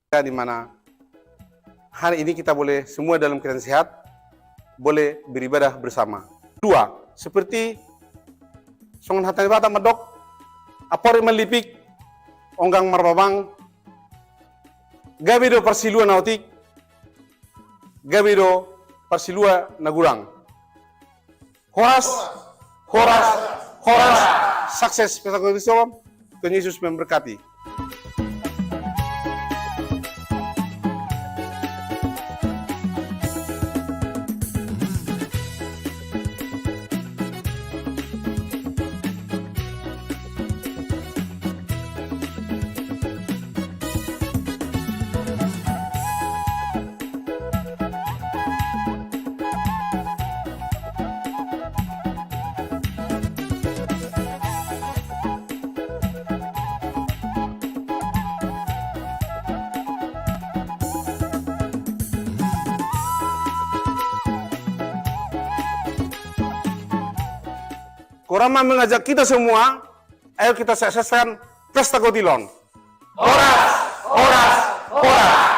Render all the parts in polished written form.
di mana hari ini kita boleh semua dalam keadaan sehat, boleh beribadah bersama. Dua, seperti songon hatani bata medok, apori melipik, onggang marbabang, gabido persilua nautik, gabido persilua nagurang. Horas, horas, horas, sukses pesan Kristus. Tuhan Yesus memberkati. Korama mengajak kita semua, ayo kita sukseskan pesta Kotilon. Horas, horas, horas.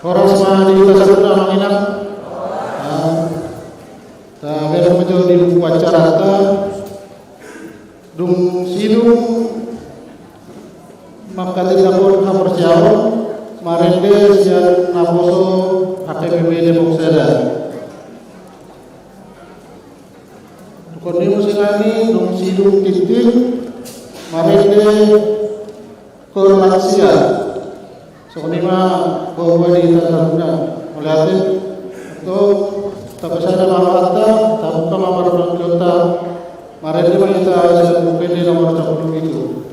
Oras ma di kita sakuna manginan. Ta beda majo di buku acara ta dung sidung makatin napon hapersiawan marende sian naposo HPPB Depok Seda. Tukoni musingani dung sidung tintin marende ke lansia. Sokoni mah bawa di tanah melihatin atau tapi saya mengatakan tak bukan nomor kita marende mah kita HPPB nomor 10 itu.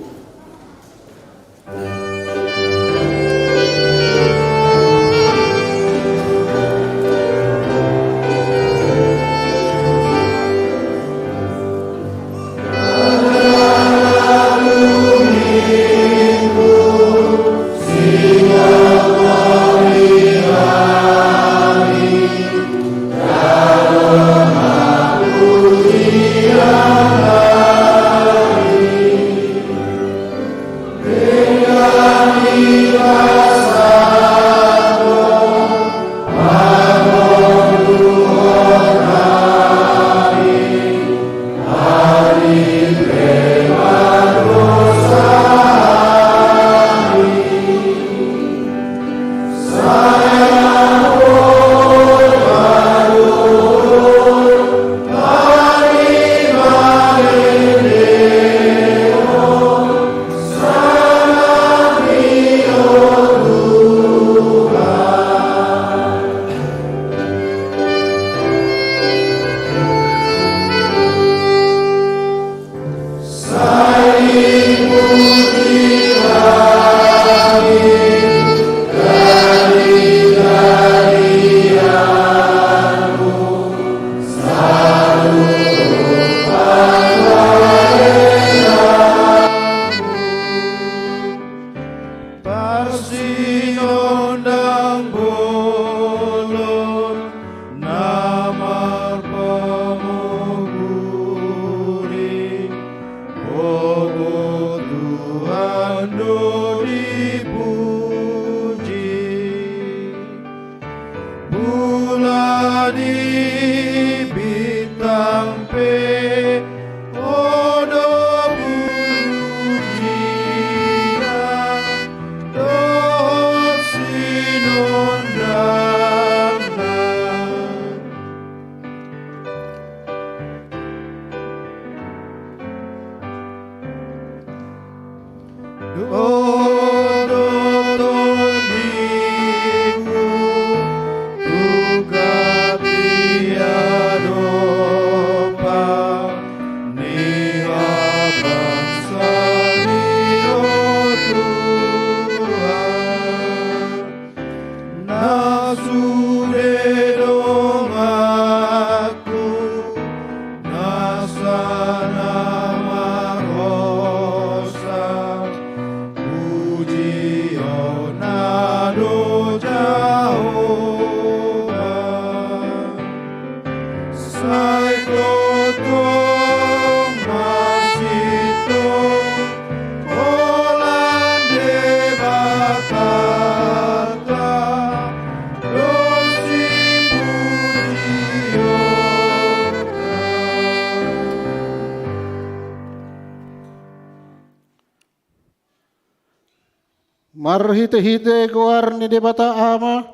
Marhite-hite goar ni debata ama,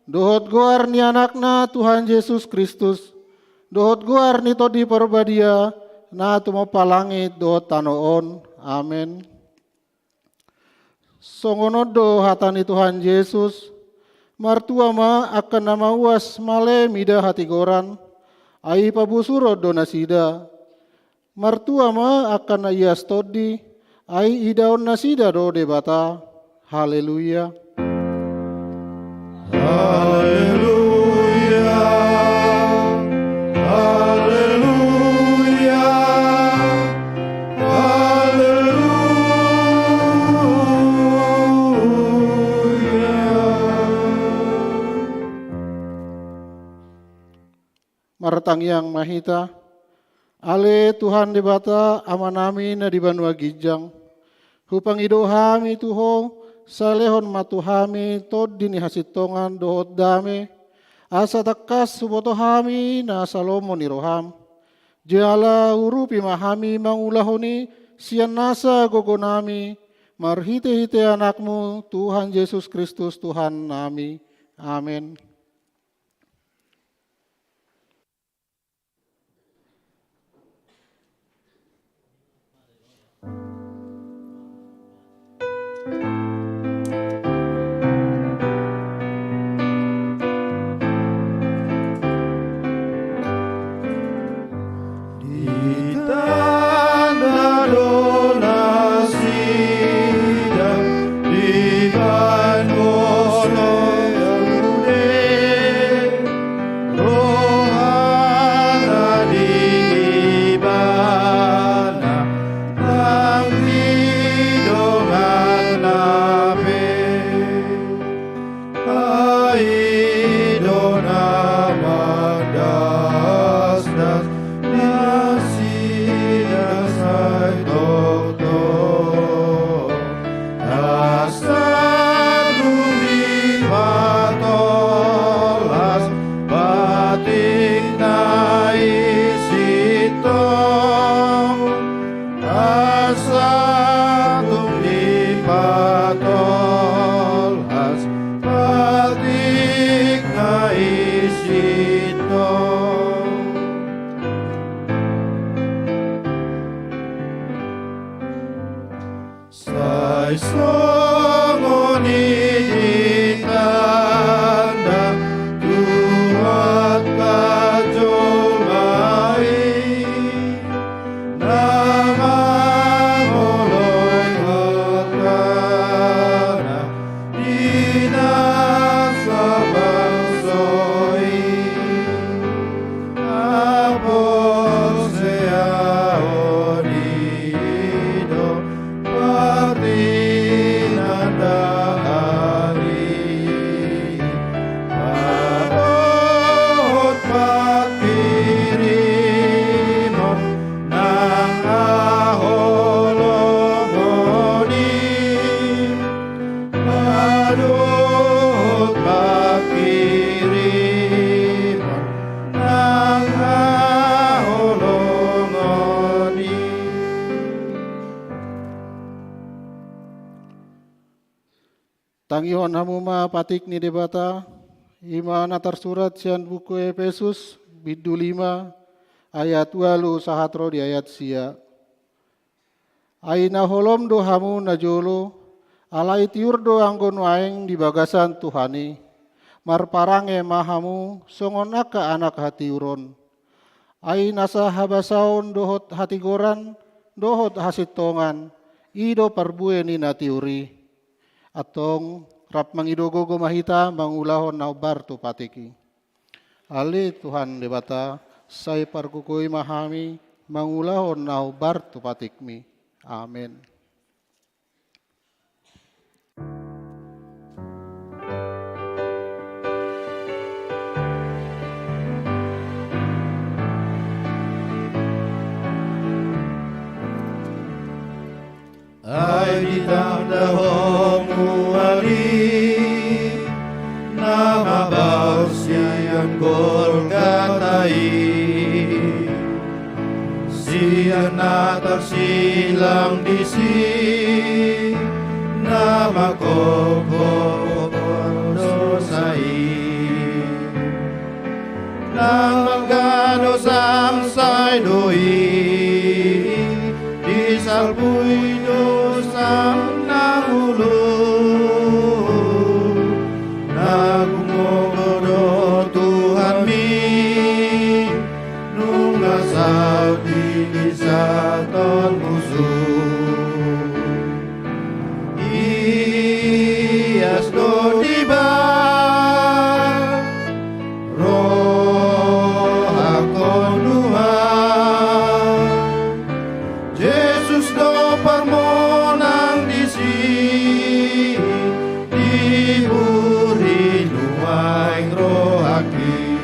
dohot goar ni anakna Tuhan Yesus Kristus, dohot goar ni todi parbadia, na tumapalangit dohot tanoon, amen. Songonodo hatani Tuhan Yesus, martua ma akan nama uas male mida hati goran, ai pabusuro donasida, martua ma akan ayas todi, ai idaon nasida do debata. Haleluya. Haleluya. Haleluya. Haleluya. Martang yang mahita, ale Tuhan debata amanami na di banua gijang, hupang idohami tuho, salehon matuhami tod dini hasitongan dohot dame, asa takas suboto hami na salomo ni roham. Jala urupi mahami mangulahoni sian nasa gogonami, marhite-hite anakmu Tuhan Yesus Kristus Tuhan nami. Amin. Tangihon hamuma patik ni debata, ima natar surat sian buku Efesus, bidu 5, ayat 2 sahatro di ayat sia. Aina holom do hamu najolo, alai tiur do anggon waeng di bagasan Tuhani, marparange mahamu songon aka anak hati uron. Aina sahabasaon dohot hati goran, dohot hasitongan, ido parbue ni natiuri. Atong rap mangidogogo mahita mangulahon na barto patiki. Ali Tuhan debata say parkukui mahami mangulahon na barto patikmi. Amen. Ay ditanda homu ali nama bausian Golgatai sian natar silang disi nama koko dosai nang magano samsai doi di salpui dosang nahulu nagumogodo Tuhan mi nungasau di saton musuh ias do diba roh akon Tuhan Jesus do parmonang disi diburi luang rohaki.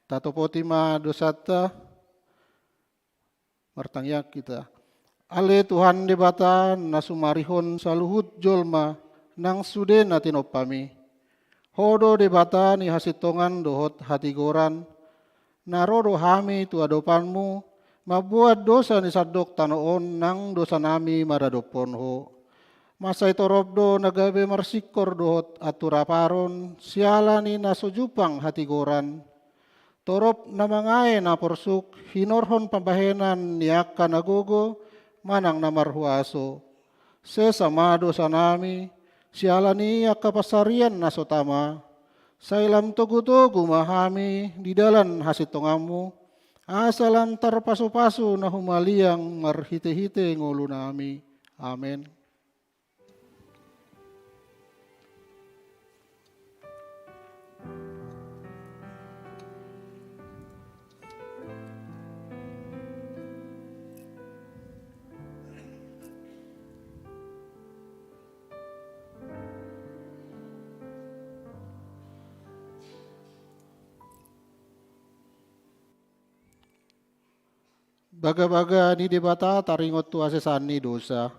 Tato potima dosata martangyak kita. Ale Tuhan debata nasumarihon saluhut jolma nang sude natinopami. Hodo debata ni hasitongan dohot hati goran. Narodo hami tu adopanmu. Mabuat dosa ni sadok tanoon nang dosa nami maradopon ho. Masay torobdo nagabe marsikor dohot aturaparon. Siala ni nasujupang hati goran. Torop na mangae na porsuk. Hinorhon pambahenan niaka nagogo. Manang namarhuaso. Sesama dosa nami. Siala niya kapasarian nasotama. Sailam togu-togu mahami di dalan hasitongamu. Asalan tarpaso-paso na humaliang marhite-hite ngulu nami. Amen. Baga-baga ni debata taringot tu asesani dosa.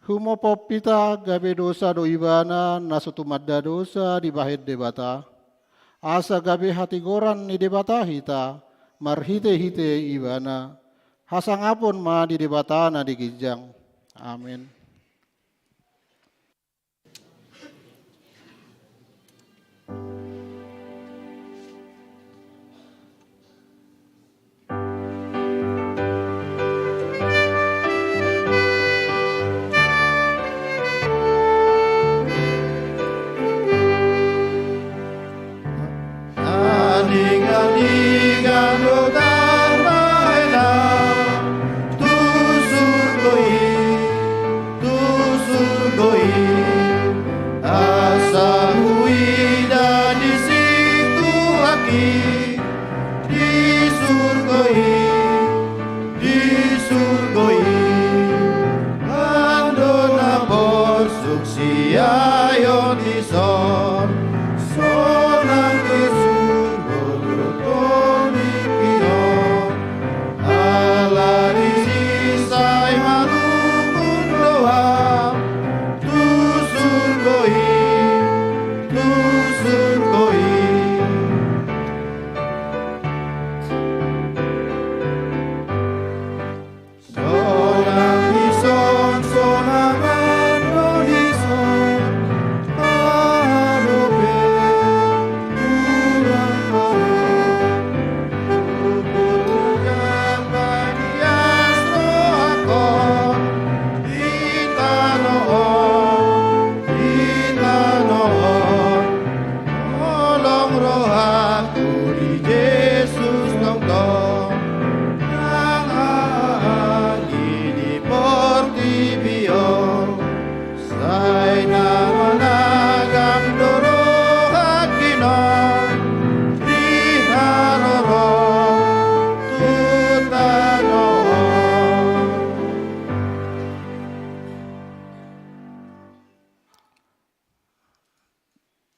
Humopopita gabe dosa do ibana nasutumadda dosa di bahid debata. Asa gabe hati goran ni debata hita marhite-hite ibana. Hasangapun ma di debata na digijang. Amin.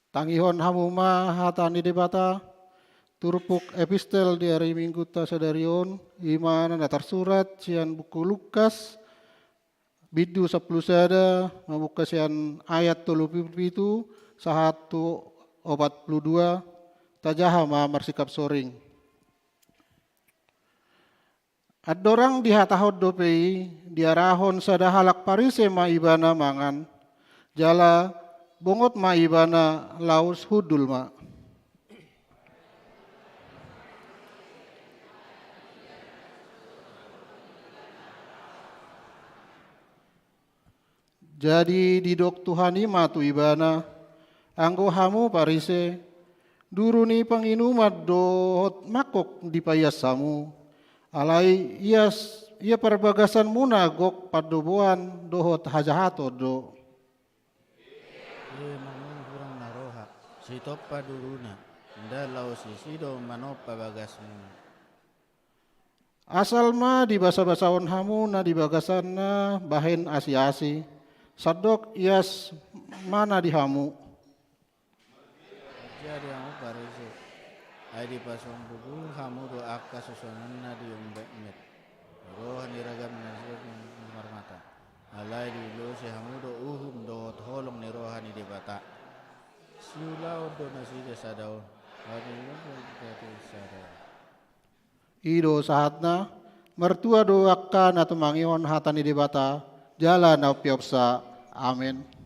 Tangihon hamuma hatani debata turpuk epistel di hari Minggu tasadarion imana datar surat sian buku Lukas bidu 10 sada membuka sian ayat 37 sahatu 42 tajahama marsikap soring. Adorang dihatahod dopei diarahon sada halak parise ma ibana mangan jala bongot ma ibana laus hudul ma. Jadi didok Tuhani ma tu ibana anggo hamu parise duruni panginumat dohot makok di payasamu alai ia perbagasan muna gok padoboan dohot hajahato do. Mangun kurang naroha, si topa duruna, ndalau si sido manopa bagasmu. Asal ma di basa-basaon hamu na di bagasan na bahen asi-asi, sadok ias mana di hamu. Jadi aku parisi. Ai di pasong buku kamu do akka susunan na di umbek met. Roh niragam nasib marmata. Alai di lo si hamu do do tholong ni rohani di bata. Siulau do nasi desadau. Hari lo do sadau. Ido sahatna mertua do akka na tumangion hatani di bata jala na piopsa. Amin.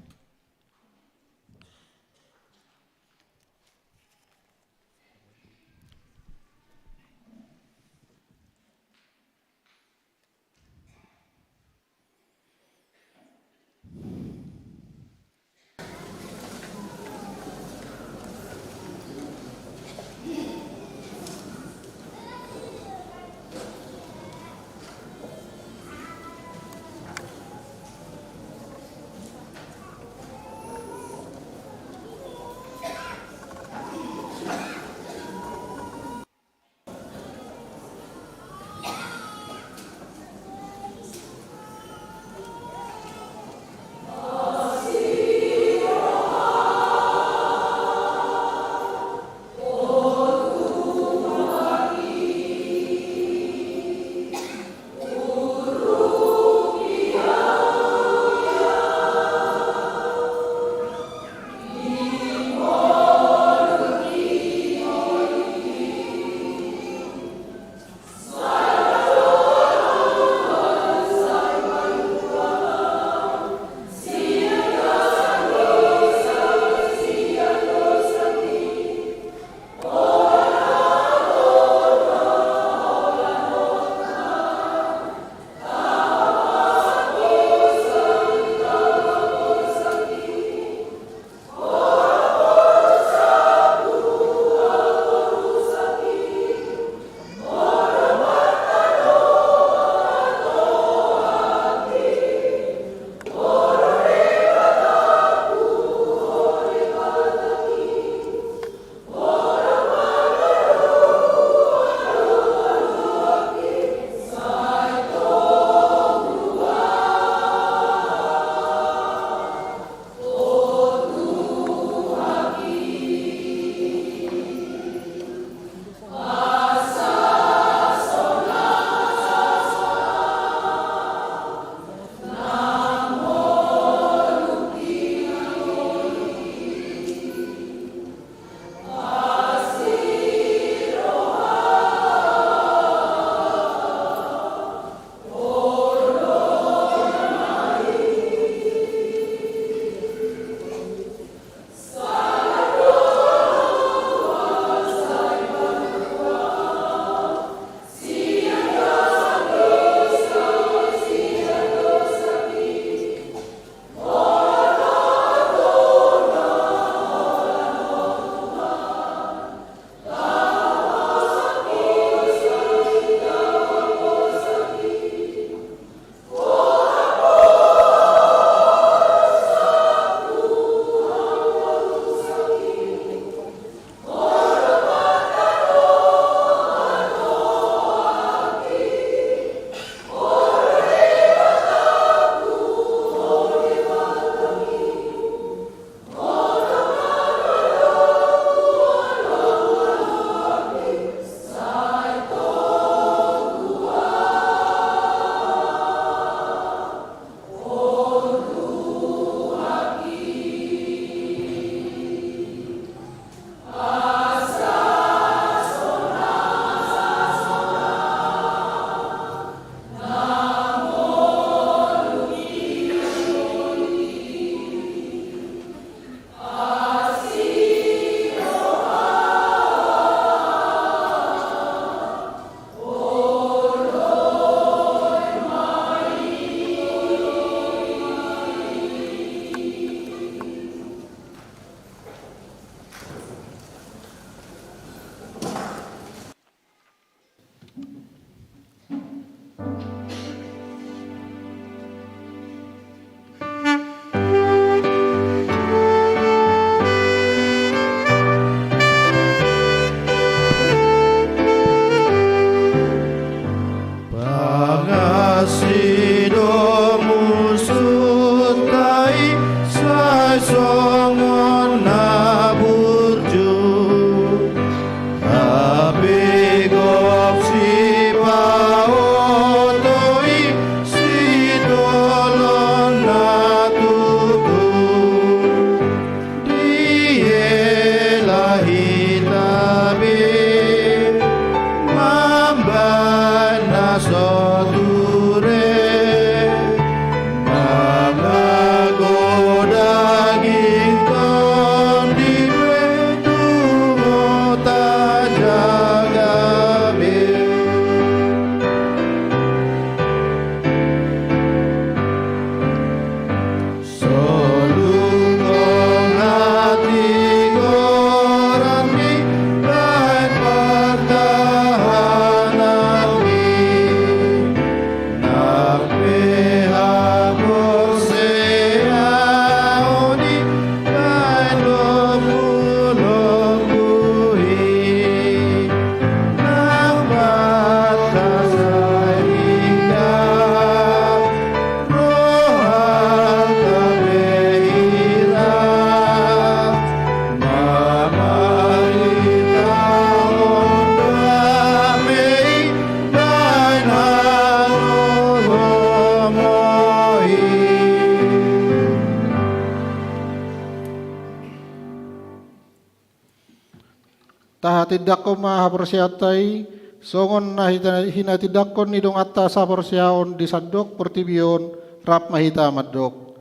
tahatidak ko mahapersiatai, songon na hinatidakon ni dong atta sa persyaon di sadok pertibion rap mahita madok.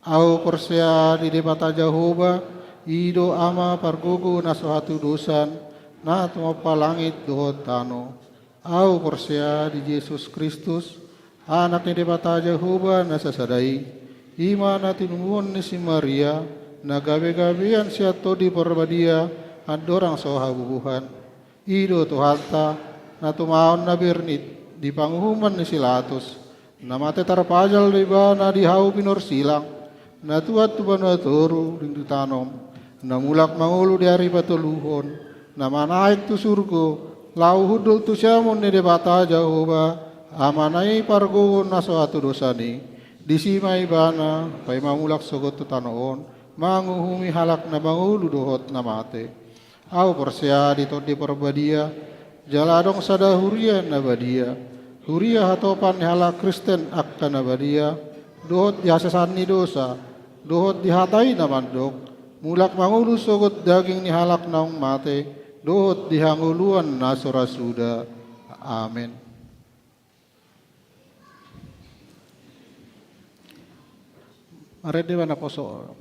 Au persya di debata Jehovah, ido ama pargugu na suatu dosan, na tumapalangit dohot tano. Au persya di Yesus Kristus, anak ni debata Jehovah na sasadai, ima na tinungun ni si Maria, na gabi-gabian siya to di perbadia, at dorang sohabubuhan. Ido tuhalta, na tumaon na birnit, di panguhuman ni Silatus, na mate tarpajal iba na dihaw pinorsilang, na tuat tuban na toro ring tanom, na mulak mangulo di hari patuluhon, na manaik tu surgo, lau hudul tu siamon ni debata Jehovah, amanay pargoon na suatu dosani, disimay bana, pay mamulak sogot tu tanoon, manguhumi halak na mangulo dohot na mate. Au persya dito di perbadia, jaladong sada huria na badia, huria hatopan ni halak Kristen akka na badia, dohot dihasasan ni dosa, dohot dihatai na mandok, mulak mangulo sogot daging ni halak naong mate, dohot dihanguluan na surasuda. Amen. Mari dewa na poso.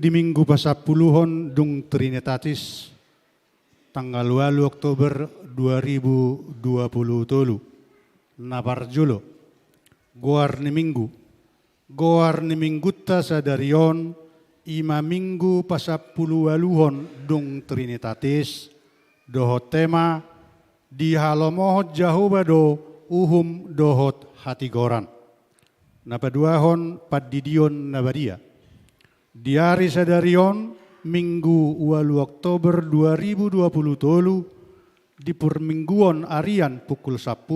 di minggu pasapuluhon dung Trinitatis tanggal 8 Oktober 2020 naparjulo goar ni minggutta sadarion ima minggu pasapuluwaluhon dung Trinitatis dohot tema di halomohot Jahoba do uhum dohot hatigoran napaduahon paddidion nabadia di hari sadarion minggu 8 Oktober 2020 di permingguan arian pukul 10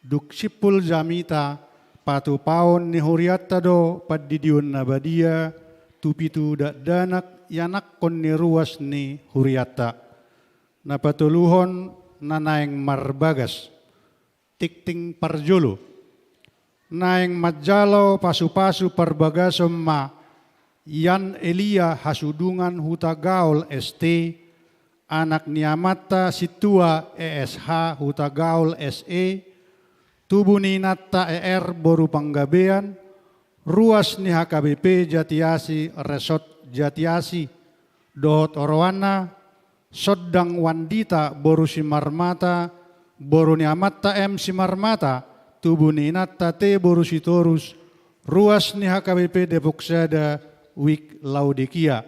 duk sipul jamita patu paon ni huriatta do paddidion nabadia tupitu danak yanak kon ni ruas ni huriatta napatuluhon nanaeng marbagas tikting parjolo naeng majalo pasu-pasu parbagasom ma yan Elia hasudungan huta gaul ST anak niamata situa ESH huta gaul SE tubuh ni natta ER boru panggabean ruas ni HKBP Jatiasi Resort Jatiasi dohot Orwana Soddang Wandita boru Simarmata boru ni amatta M Simarmata tubuh ni natta T boru Sitorus ruas ni HKBP Depok Sada Wik Laodikia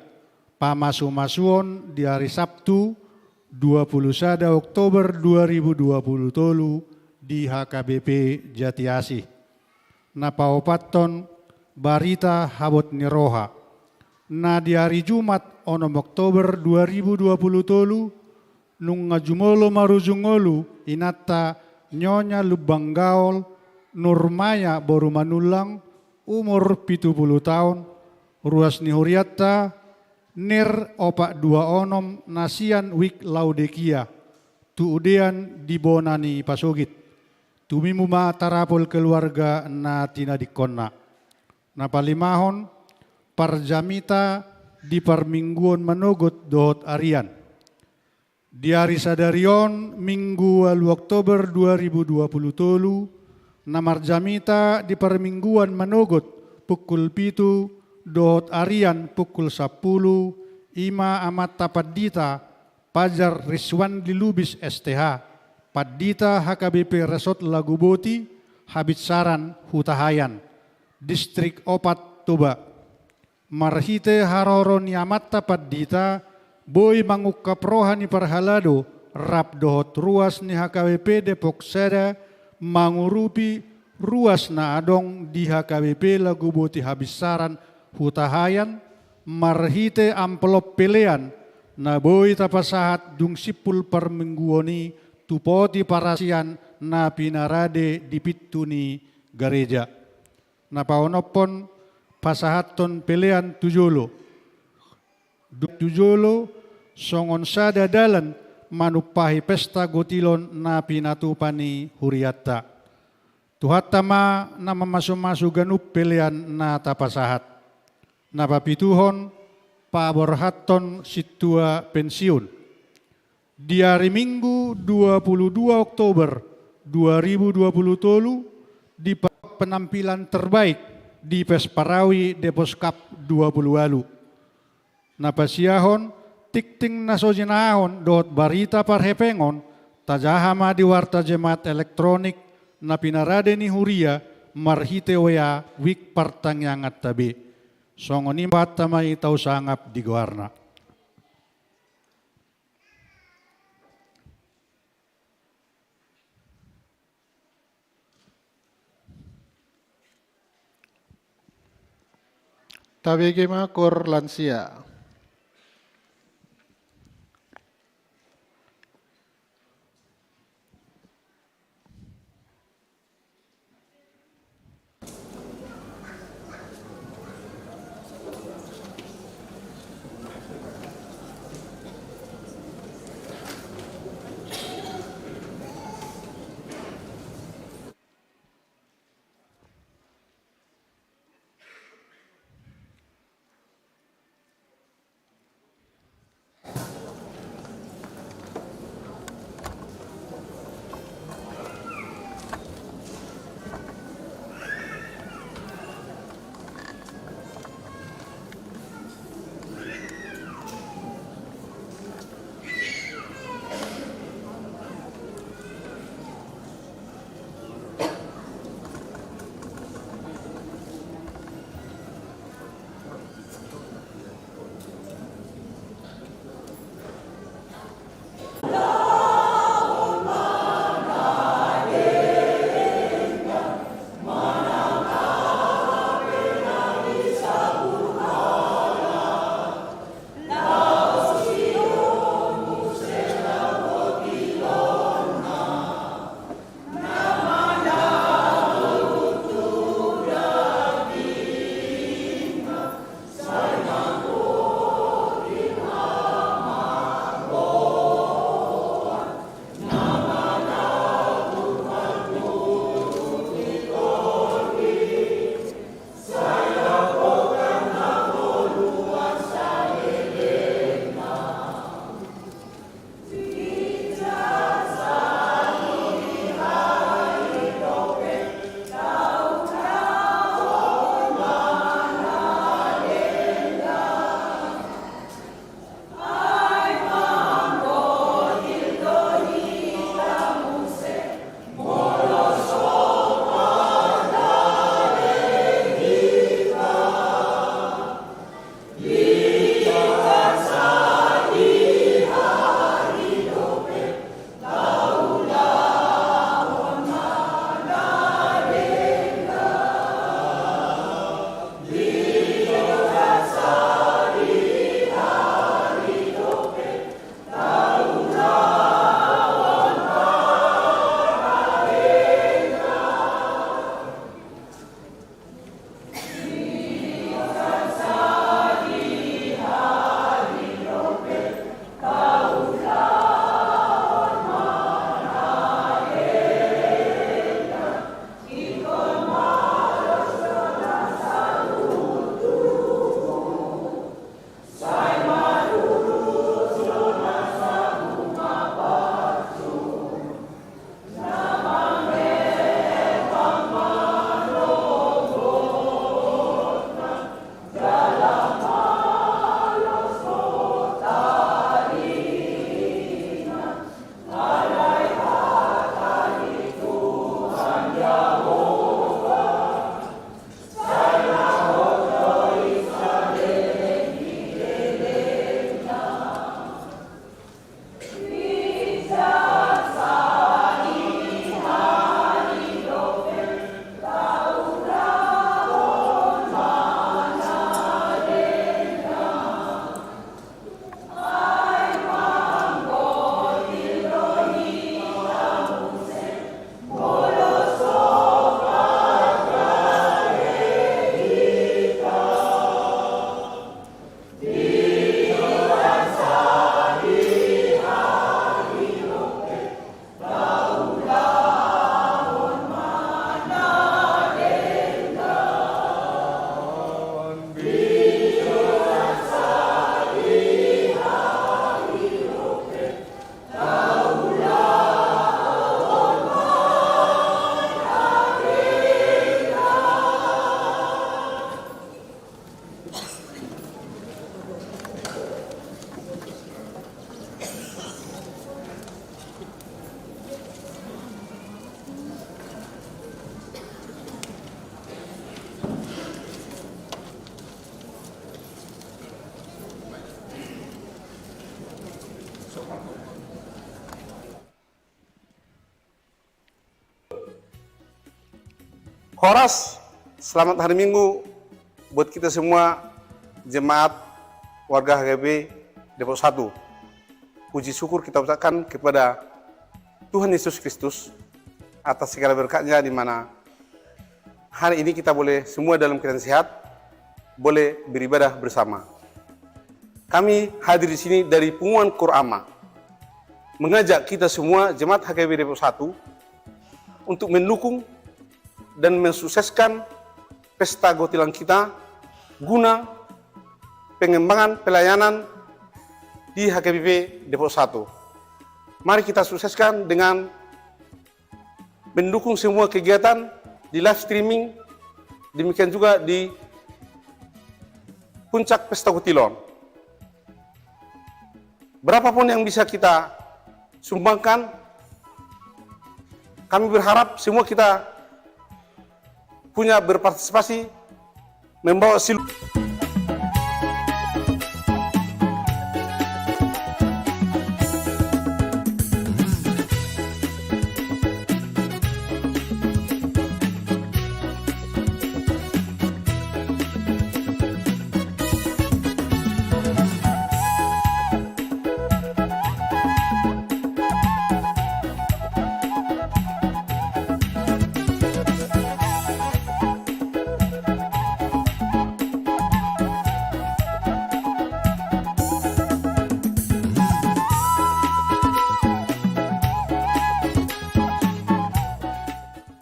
pamasu-masuon di hari Sabtu 21 Oktober 2020 di HKBP Jatiasi napaopaton barita habot niroha na di hari Jumat 6 Oktober 2020 nung ngajumolo marujungolu inatta Nyonya Lubang Gaul Nurmaya boru manulang umur 70 tahun ruas ni huriatta nir opak 2 onom nasian Wik Laodikia tuudean di bonani pasogit tumimu ma tarapol keluarga na tinadikonna na palimahon parjamita di parmingguan manogot dohot arian di hari sadarion minggu 8 Oktober 2020 na marjamita di parmingguan manogot pukul 7 dohot arian pukul 10 ima amat tapadita Pajar Rizwan Dilubis STH Paddita HKBP Resort Laguboti Habitsaran Hutahayan Distrik Opat Toba Marhite Haroron Yamatta Paddita Boy Mangukap Rohani Parhalado Rap dohot ruas ni HKBP Depok Sada mangurupi ruas na adong di HKBP Laguboti Habitsaran Hutahayan marhite amplop pelean na boy tapasahat dung sipul parmingguoni tupoti parasian na pinarade di pituni gereja na paonopon pasahaton pelean tujolo songon sada dalan manupahi pesta gotilon na pinatupani huriatta tuhatama na mamasu-masu ganup pelean na tapasahat napapituhon paborhaton situa pensiun di hari Minggu 22 Oktober 2020 di penampilan terbaik di Pesparawi Depos Cup 20 napasiahon tikting nasojinahon dot barita parhepengon tajahama di warta jemaat elektronik na pinarade ni huria marhite wea wik partangyangat tabi songoni tamay tau sangap di goarna. Tabegema kor lansia. Horas, selamat hari Minggu buat kita semua jemaat warga HGB Depok 1. Puji syukur kita ucapkan kepada Tuhan Yesus Kristus atas segala berkatnya, di mana hari ini kita boleh semua dalam keadaan sehat, boleh beribadah bersama. Kami hadir di sini dari Pengumuman Kur'ama, mengajak kita semua jemaat HGB Depok 1 untuk mendukung dan mensukseskan pesta Gotilang kita guna pengembangan pelayanan di HKBP Depok 1. Mari kita sukseskan dengan mendukung semua kegiatan di live streaming, demikian juga di puncak pesta Gotilon. Berapapun yang bisa kita sumbangkan, kami berharap semua kita punya berpartisipasi membawa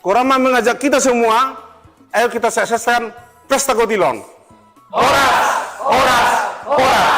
Kur'ama mengajak kita semua, ayo kita sukseskan pesta Gotilon. Horas, horas, horas.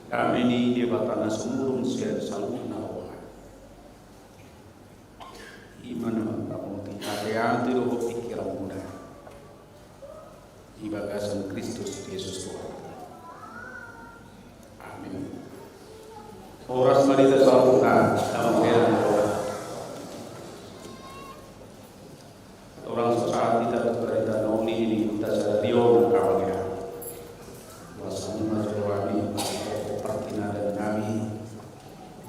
Kami ni di batana sumurung siya salun na wala. Iman naman kamuti. Kaya ito yung pikiran muda. Ibagasan Kristus Yesus Tuhan. Amin. Oras marita sa Tuhan, dalam kaya Tuhan. Orang sesaat kita berita noli ini kita sadari orang kawannya. Wasani masuk kami, pertina dan kami.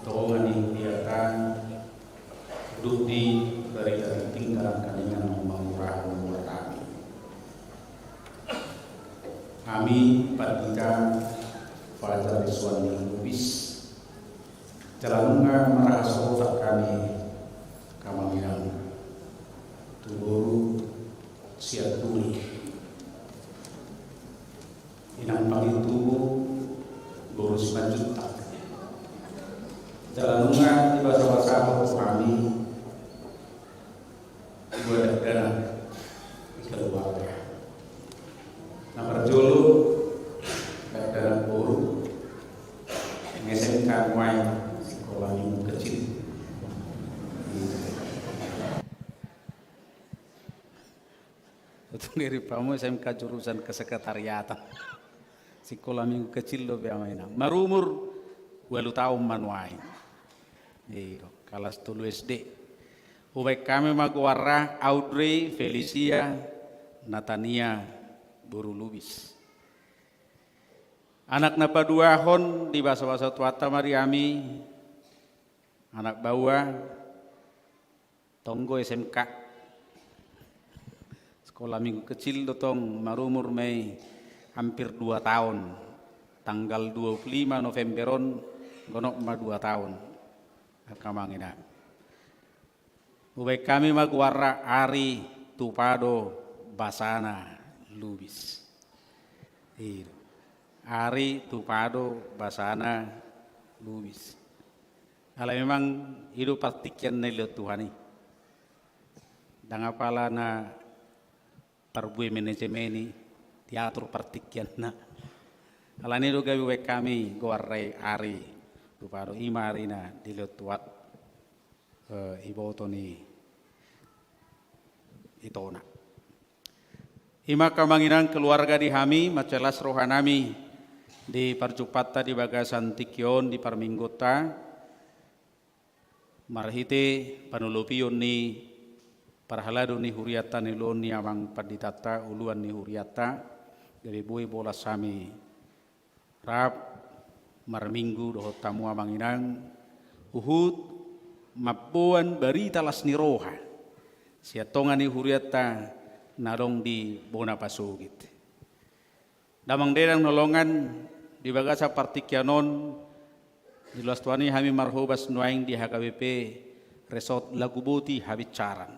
Doangan dihiakan duduk di berita tinggalan kalingan memurah umur kami. Kami perdita Fajar Iswani Lubis. Jalannya merasa otak kami kamanginan tuburu siat tuli inang paling tubuh boros juta jalannya di bahasa-bahasa kami dua dana keluarga nomor jolo dana buru ngesengkan wain sekolah minggu kecil. Itu ngiri pamu SMK jurusan kesekretariatan. Sekolah minggu kecil lo biamaina. Marumur 8 tahun manuai. Kelas 3 SD. Ubek kami magwarra Audrey Felicia Natania Buru Lubis. Anak napa 2 hon di bahasa-bahasa tuata Mariami. Anak bawa tonggo SMK sekolah minggu kecil dotong marumur Mei hampir 2 tahun tanggal 25 Novemberon gonok ma 2 tahun kamangina ubek kami magwarra Ari Tupado Basana Lubis Ari Tupado Basana Lubis. Kalau memang hidup praktiknya nilai Tuhan ini. Dan apalah na perbuai manajemen ini diatur praktiknya na. Kalau ini juga buat kami goarai Ari, Tupado Imarina dilihat tuat ibu Tony itu na. Ima kamanginan keluarga di hami macelas rohanami di perjupata di bagasan Tikion di Parminggota. Marhite panulupion ni parhalado ni huriata ni lon ni amang paditata uluan ni huriata dari buai bola sami rap marminggu doho tamu amang inang uhud mabuan barita las ni roha siatongan ni huriata narong di bona pasugit damang derang nolongan di bagasa partikyanon di luas tuani kami marhobas nuaing di HKBP Resort Lagubuti Habitcaran.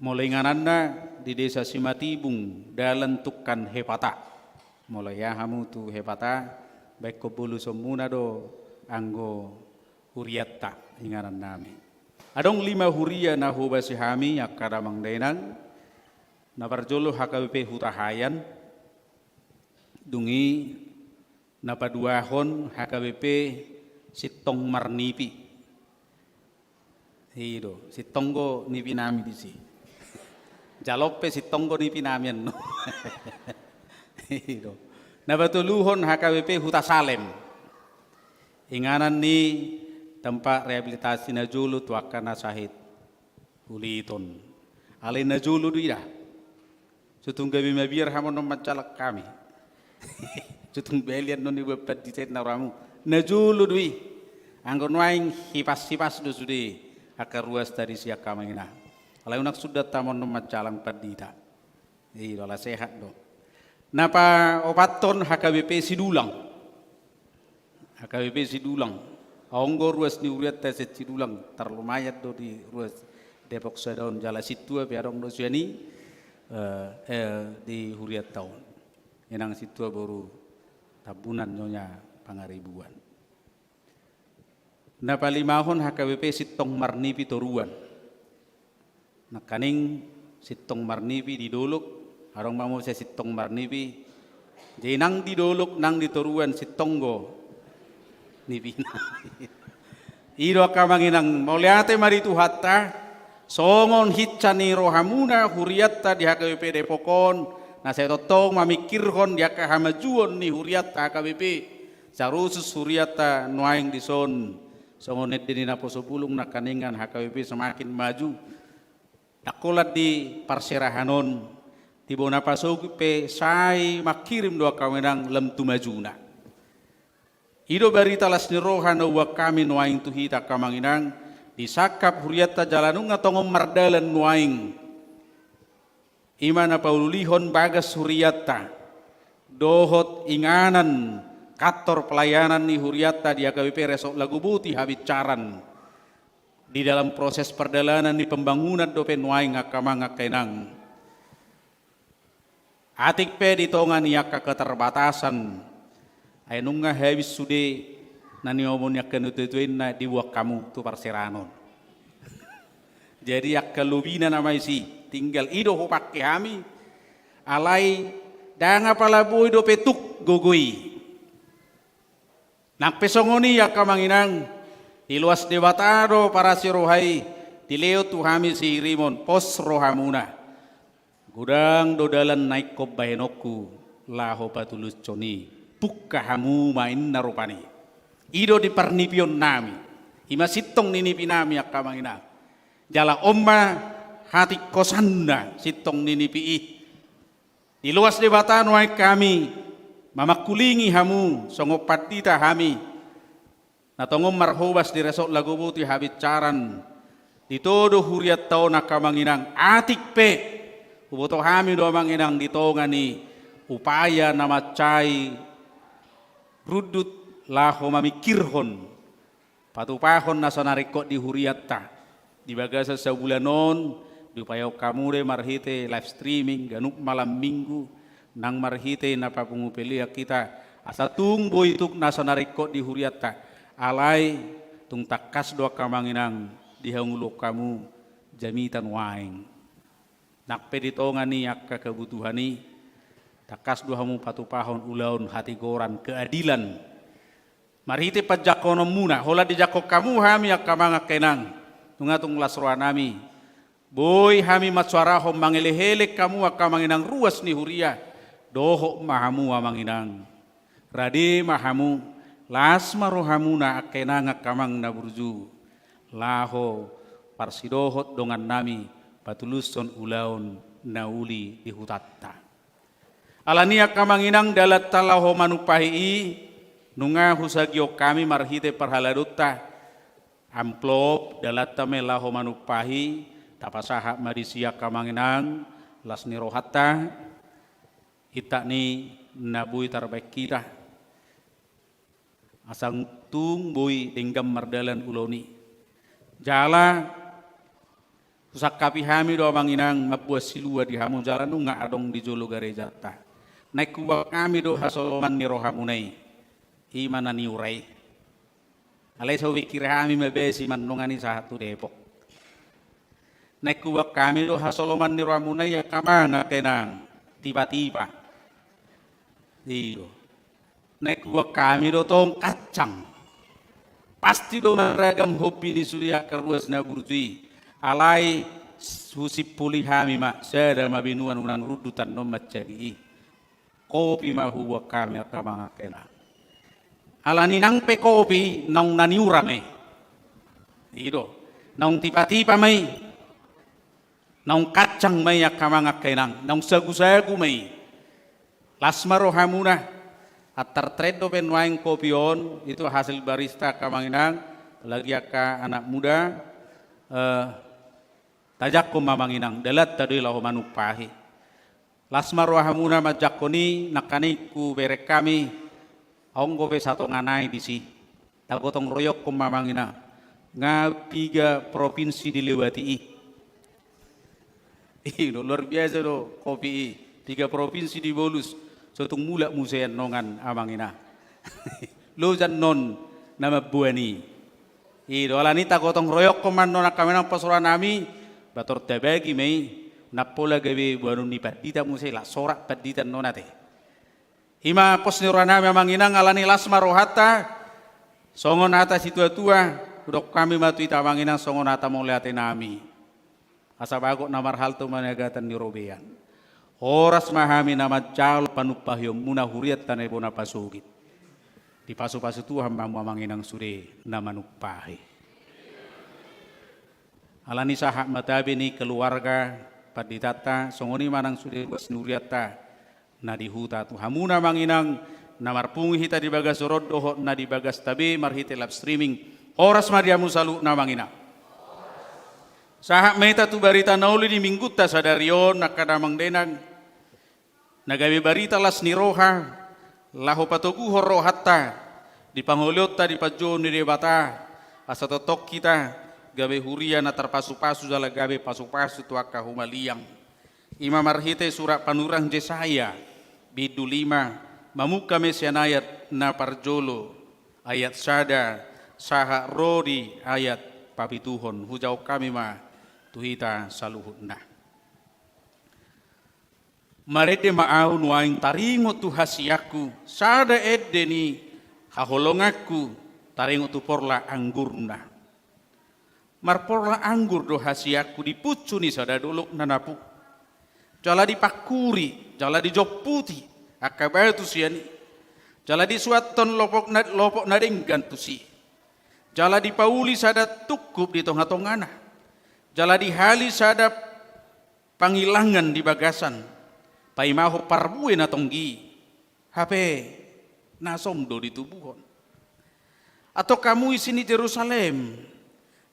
Mulai ngananda di desa Simatibung dalan tukan hepata. Mulai ya hamu tu hepata baik kebulu semuna do anggo huriatta ingaran nami. Adong 5 huria na hobasi hami yakara mangdenang na barjolo HKBP Hutahayan dungi napaduahon HKBP Sitong Marnipi. Hido, Sitonggo nipi nami di si. Jalope Sitonggo nipi namian no. Hido. Nabatuluhon HKBP Hutasalem. Inganan ni tempat rehabilitasi najulu tuakana sahid. Huliton. Alin najulu duida. Sutunggabi mabir hamon macalak kami. Jutung belian non ibu peditet naramu najulu dui anggon waing hipas do sudi akar ruas dari siak kamina kalau unak sudah tamon nomad calang pedita dola sehat do napa opaton HKBP Sidulang onggo ruas ni uriat tes Sidulang terlumayat do di ruas Depok Sedaun jala situ biarong do siani di huriat tahun enang situ baru tabunan nyonya pangaribuan. Napalimahon HKBP Sitong Marnipi Toruan. Nakaning Sitong Marnipi di Dolok, arong mamo sa Sitong Marnipi Jadi nang didolok nang ditoruan si tonggo ni pina. Ido kamanginang mauliate mari tu hatta songon hitcani rohamuna huriatta di HKBP Depokon na saya totong mamikirhon dia kahamajuon ni huriatta HKBP sarusus huriatta nuaing dison songon nedini na posopulung na kaningan HKBP semakin maju nakolat di parserahanon tibo na pasogipe sai makirim doa kawenang lem tu majuna. Ido barita las ni rohana wa kami nuaing tuhita kamanginang disakap huriatta jalanunga tongom mardalan nuaing imana paululihon bagas huriatta dohot inganan kantor pelayanan ni huriatta di HKBP Resok Lagubuti habicaran di dalam proses perdalanan di pembangunan dope nuaing akamanga kenang atik pe di tongan yaka keterbatasan ay nung nga habis sude nani omon yak kenutuin na dibuat kamu tu parseranon. Jadi yak kelubina namai si tinggal ido ho pakai hami alai danga pala boy do petuk gogoi. Nak pesongoni yak kamanginang diluas debatado para si rohai dileo tu hami si rimon pos rohamuna. Gudang dodalan naik kob bahenoku laho patulus coni. Buka hamu main narupani. Ido di pernipion nami. Ima sitong ninipi nami akamangina. Jala omma hati kosanna sitong ninipi i. Di luas debatan wai kami. Mamakulingi hamu songopat dita hami. Natongom marhobas di Resok Lagubuti habicaran. Ditodo huriat tau nakamanginang atik pe. Uboto hami do manginang ditongani upaya nama cai rudut laho mamikirhon patupahon nasanarikot di huriatta di bagasa sabulanon di upaya kamu de marhite live streaming ganup malam minggu nang marhite napapungupelia kita asa tungbo ituk nasanarikot di huriatta alai tung takas doa kamanginang di hangulo kamu jamitan waing nakpe ditongani akka kebutuhani takas dua hamu patupahon ulaun hati goran keadilan. Mari hite pajakono muna hola di jakok kamu hami akamanga kenang tungatung lasroa nami. Boy hami matsuarahom mangelehele kamu akamanginang ruas ni huria doho mahamu amanginang. Rade mahamu lasma rohamuna akenang akamang naburju laho parsidohot dongan nami patuluson ulaun nauli di hutatta. Alania kamanginang dalat talaho manupahi nunga husagyo kami marhite parhaladutta amplop dalat tamelaho manupahi tapasaha marisia kamanginang lasni rohatta ita ni nabui tarbaik kita asang tung bui tinggam mardalan uloni jala usak kapi hami do manginang mabuas silua di hamu jalan nunga adong di jolo garejata naik kubak kami do hasoloman ni rohamunai imana ni urai alai so pikir kami mabesi manungani satu Depok naik kubak kami do hasoloman ni rohamunai ya kamana kenang tiba-tiba iyo naik kubak kami do tong kacang pasti do meragam hobi di surya keruas na burjui alai susip pulih hami mak sadar mabinuan unang rudutan nomat cagi kopi mahu wa kami akamanga kena alani nang pe kopi nang naniurame ido nang tiba-tiba mai nang kacang mai akamanga kenang nang sagu-sagu mai lasma rohamuna atar tredo penwaing kopion itu hasil barista kamanginang lagi aka anak muda tajakum mamanginang dalat tadi lahu manupahi lasma rohamuna majakoni nakani ku berek kami onggo pe satu nganai di si tagotong royok kumamangina nga 3 provinsi dilewati luar biasa do kopi 3 provinsi di bolus sotung mula musean nongan amangina lo jan non nama buani alani tagotong royok komando nakamenang pasuran nami bator tabagi mai napola gawe buanu ni padita musela sorak padita nonate Ima posnirana memang inang alani lasma rohata songon hata situa-tua dok kami matu ita manginang songon hata moliate nami. Asa bagok namar hal tu managatan ni robean. Horas mahami nama jal panupahyong muna huriat tanay bona pasugit. Di pasu-pasu Tuhan mamanginang sure na manupahi. Alani sahak matabi ni keluarga paditata songoni manang sure basnuriata na dihuta tu hamuna manginang namar pungi hita di bagas rodo na di bagas tabi marhite live streaming oras mariamu salu na manginang sahak meta tu barita nauli di mingguta sadarion nakadamang denang nagawi barita las ni roha laho patoguho rohatta di pangholiota di pajon ni debata asa totok kita gawe huria na terpasu-pasu jala gawe pasu-pasu tu akka humaliang Imam marhite surat panurang Jesaya bidu 5 mamuka mesianayat na parjolo ayat sada saha rodi ayat papituhon hujau kami ma tuhita saluhutna marede maaun waing taringo tu hasiaku sada edeni haholongaku taringo tu porla anggurna marporla anggur do hasiaku dipucu ni sada dolok nanapu jala dipakuri, jala dijoputi, akabar tu siani, jala disuaton lopok nadenggan tu si, jala dipauli sada tukup di tonga-tongana, jala dihali sada pangilangan di bagasan, paimaho parbue na tonggi, hape nasomdo di tubuhon, atau kamu isini Jerusalem,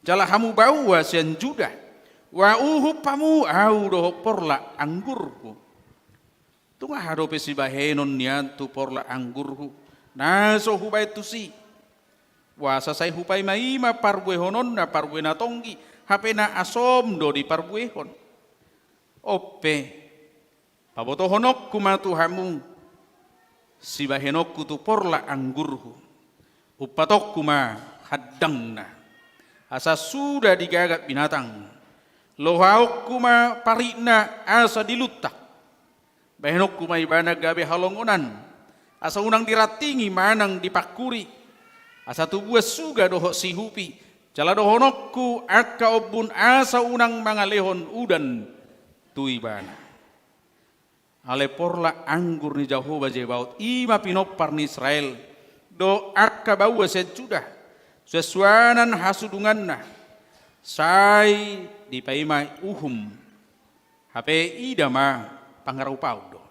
jala hamu bawa sian Judah. Wa pamu au doh porla anggurku. Tunga harope si bahenon nian tu porla anggurku. Naso hubai tu si. Wa sasai hupai maima parwe honon na parwe na tonggi. Hape na asom do di parwe hon. Ope. Paboto honok kumatu hamu. Si bahenokku tu porla anggurku. Upatok kuma hadang na. Asa sudah digagat binatang. Lohaok kuma parina asa dilutak. Bahenok kuma ibana gabe halongonan. Asa unang diratingi manang dipakuri. Asa tubuh suga dohok sihupi. Jala dohonokku akka obun asa unang mangalehon udan tu ibana. Ale porla anggur ni Jehovah Jebaot. Ima pinopar ni Israel. Do akka bawa sejudah. Sesuanan hasudunganna. Sai di paima uhum hape idama pangarupau do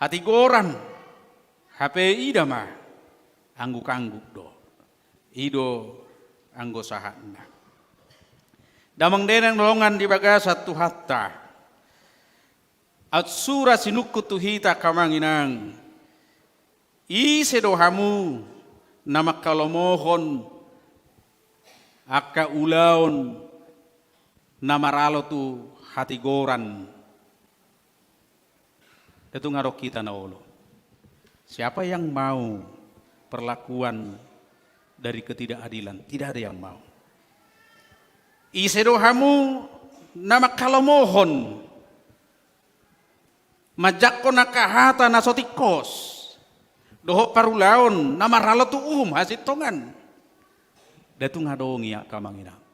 hati goran hape idama angguk-angguk do ido anggo sahatna damang denang nolongan di bagas satu hatta at sura sinukku tuhita kamanginang ise dohamu nama kalomohon akka ulaon namaralo tu hati goran. Itu ngarok kita na olo. Siapa yang mau perlakuan dari ketidakadilan? Tidak ada yang mau. Isedohamu nama kalomohon. Majako nakahata nasotikos. Doho parulaon namaralo tu hasitongan. Datu ngadongi ya kamanginang.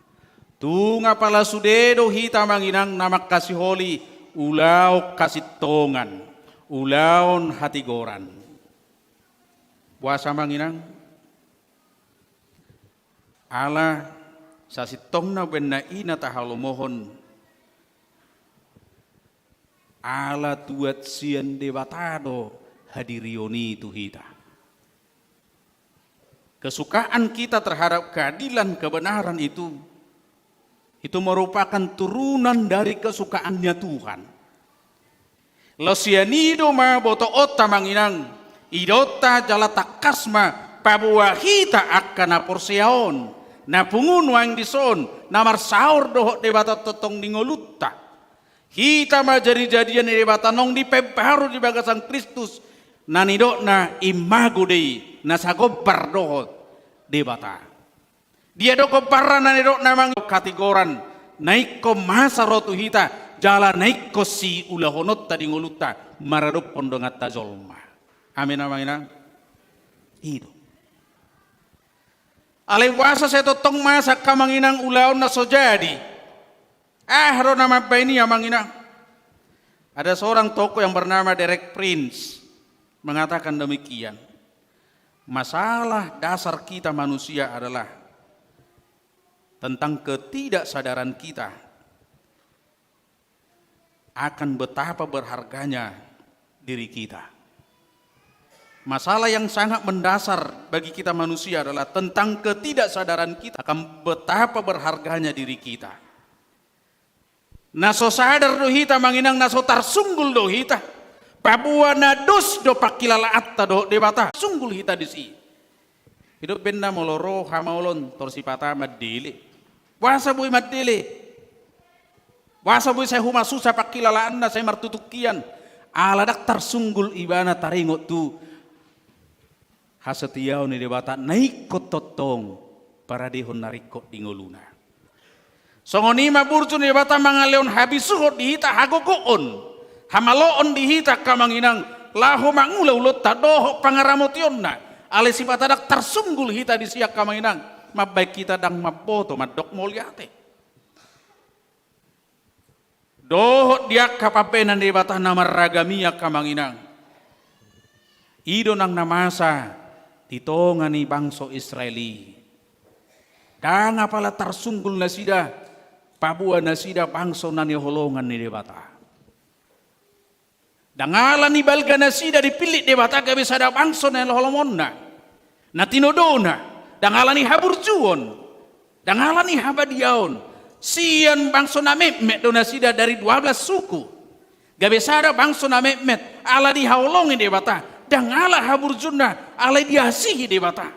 Tunga pala sudedo hita manginang namak kasih holi ulau kasih tongan ulaon hati goran puasa manginang ala sasitongna benna ina tahalomohon ala tuat sian debatado hadirioni tu hita kesukaan kita terhadap keadilan kebenaran itu merupakan turunan dari kesukaannya Tuhan. Losianido ma boto otta manginang idota jala takasma pabuahita akana porseaon na pungun wang dison namar saur dohok debata totong dingolutta hita ma jadi-jadian debata nong di pebaru di bagasan Kristus nanidok na imago dei nasagobar dohok debata dia doko parra nanidok namang kategoran naik ko masa rotu hita jala naik ko si ulahonot tadi ngoluta maradok pondongat tazolma Amin namanya. Itu. Alay wasa saya totong masa kamanginang ulaon na so jadi. Ro nama ini ya manginang. Ada seorang tokoh yang bernama Derek Prince mengatakan demikian. Masalah dasar kita manusia adalah tentang ketidaksadaran kita akan betapa berharganya diri kita. Masalah yang sangat mendasar bagi kita manusia adalah tentang ketidaksadaran kita akan betapa berharganya diri kita. Naso sadar do hita manginang naso tarsunggul do hita. Papua na dos do pakilala atta do debata sunggul hita disi. Hidup benda moloro hamaulon torsipata madili. Wasa boy madili. Wasa boy saya huma susah pakilalaan na saya martutukian. Aladak tarsunggul ibana taringot tu. Hasetiau ni debata naik kototong para dihon narikot ingoluna. Songonima burcu ni debata mangaleon habisuhot dihita hagogoon. Hamaloon dihita kamanginang lahu mangula ulot tadoho pangaramotion na ale sipatadak tersunggul hita di siak kamanginang mabaik kita dang maboto madok moliate doho dia kapapenan di batah nama ragamia kamanginang ido nang namasa ditongani bangso Israeli dang apala tersunggul nasida Papua nasida bangso nani holongan ni di batah. Dangalan ni balga nasida dipilih debata gabe sada bangso na holomonna na tinodona dangalan ni haburjuon dangalan ni habadiaon sian bangso na mehmet do nasida dari 12 suku gabe sada bangso na mehmet ala di haulongin debata dangala haburjunna ala diasihi debata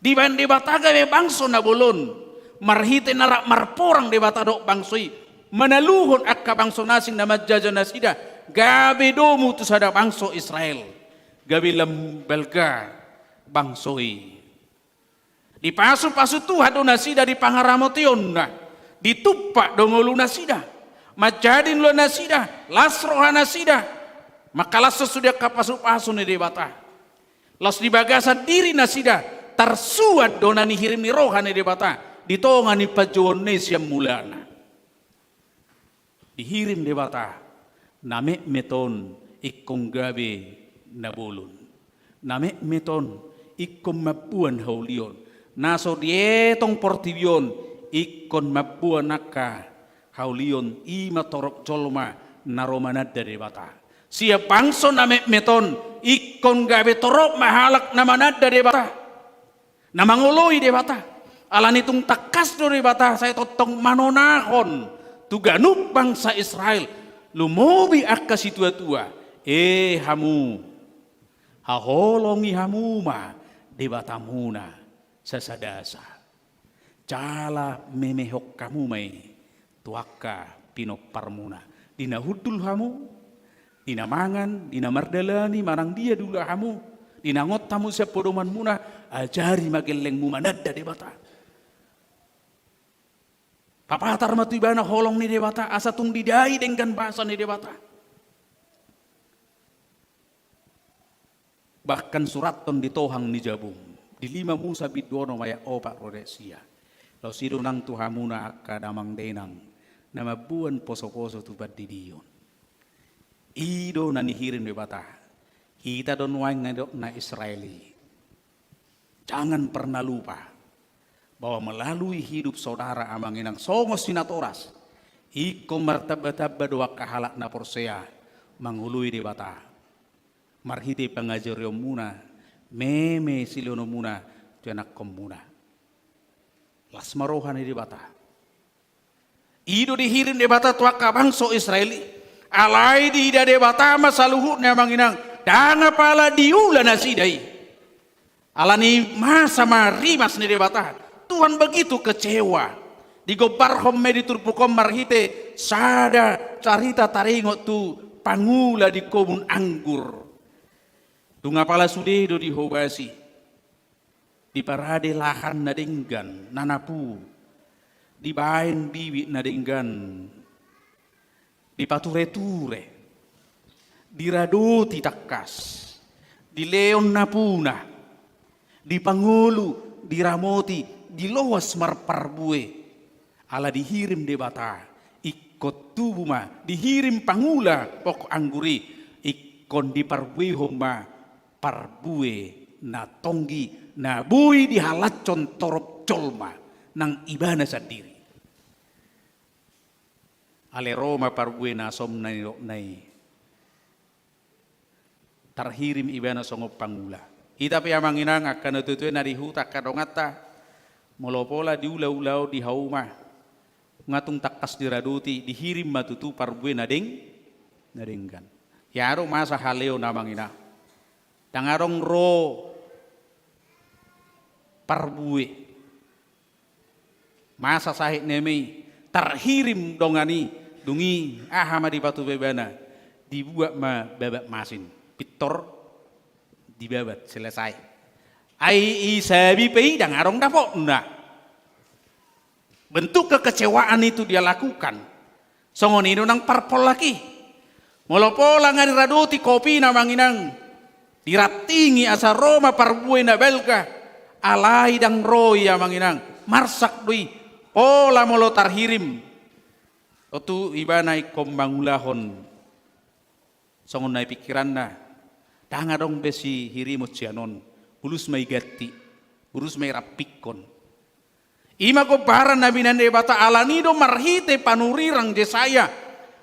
di ban debata gabe bangso na bolon marhite narak marporang debata dok bangsoi manaluhun akka bangso nasing na majjaja nasida gabe domu tu sada bangso Israel gabe lembelga bangsoi di pasu-pasu Tuhan do nasida di pangaramotion na ditupak dongolu nasida majadin lo nasida lasroha nasida makalas sesudah kapasu-pasu ni debata los di bagasan diri nasida tersuat dona ni hirim ni roha ni debata ditonga ni pajuon siam mulana dihirim debata name meton ikong gabe nabulun name meton ikong mapuan haulion naso dietong portibion ikon mapuan naka haulion ima torok colma naromanad dari bata siap bangso name meton ikon gabe torok mahalak namanad dari bata namangoloi de bata alanitung takas dari bata saya totong manonahon tuganup bangsa Israel lumobi akka si tua-tua hamu haholongi hamuma debatamuna sasadasa cala memehok kamu mai tuaka pinoparmuna dina hudul hamu dina mangan dina mardalani marang dia dulu hamu dina ngot tamu sepodoman muna ajari mageleng mumanada debata papatar matu ibana holong ni debata asa tung didai dengan bahasa ni debata. Bahkan surat ton ditohang ni jabung di 5 Musa bidwono maya opak rodesia. Lau sido nang tuhamuna akka damang denang nama buan poso-poso tu badidion. Ido nani hirin debata. Kita don waing ngadok na Israeli. Jangan pernah lupa bahwa melalui hidup saudara amanginang songos sinatoras iko martabata doa kahalak na porsea mangului debata marhiti pangajaryo muna meme silono muna tianak komuna las marohan debata ido dihirim debata tuaka bangso Israeli alai di debata masaluhu na manginang danga pala diula nasidai alani masa marimas ni debata Tuhan begitu kecewa. Di gobarhom mediturpukom marhite sada carita taringot tu pangula di kobun anggur. Tunga pala sudedo di hobasi. Di parade lahan nadenggan nanapu. Di bain bibi nadenggan. Di pature-ture. Di radoti takas. di Leon Napuna, di Pangulu, di Ramoti, di Loas Marparbue, ala dihirim de bata, ikut tubuma, dihirim Pangula, pok angguri, ikon di Parbue homa, Parbue, na tonggi, na bui di halacon torop colma, nang ibana sendiri. Ale Roma Parbue na som nai, tarhirim ibana songop Pangula. Ita pa manginang akan natutuin na dihuta kadongata molopola diulau-ulau di hauma ngatung takas diraduti dihirim matutu Parbue nadenggan. Yaro masa haleo na mangina. Dangarong ro Parbue. Masa sahit nemi tarhirim dongani dungi ahama di batu bebana dibuat ma babak masin. Pitor dibabat selesai. Ai isabi pei dang arong dapok na. Bentuk kekecewaan itu dia lakukan. Songon ini nang parpol lagi. Molopola ngari raduti kopi na manginang. Diratingi asa Roma Parbue na belga. Alai dang roya manginang. Marsak dui. Pola molo tarhirim. Otu ibanai kombangulahon. Songon nai pikiran na. Dangarong besi hirimot sianon, bulus may gati, bulus may rapikon. Ima ko baran nabi nande bata alanido marhite panurirang Jesaya.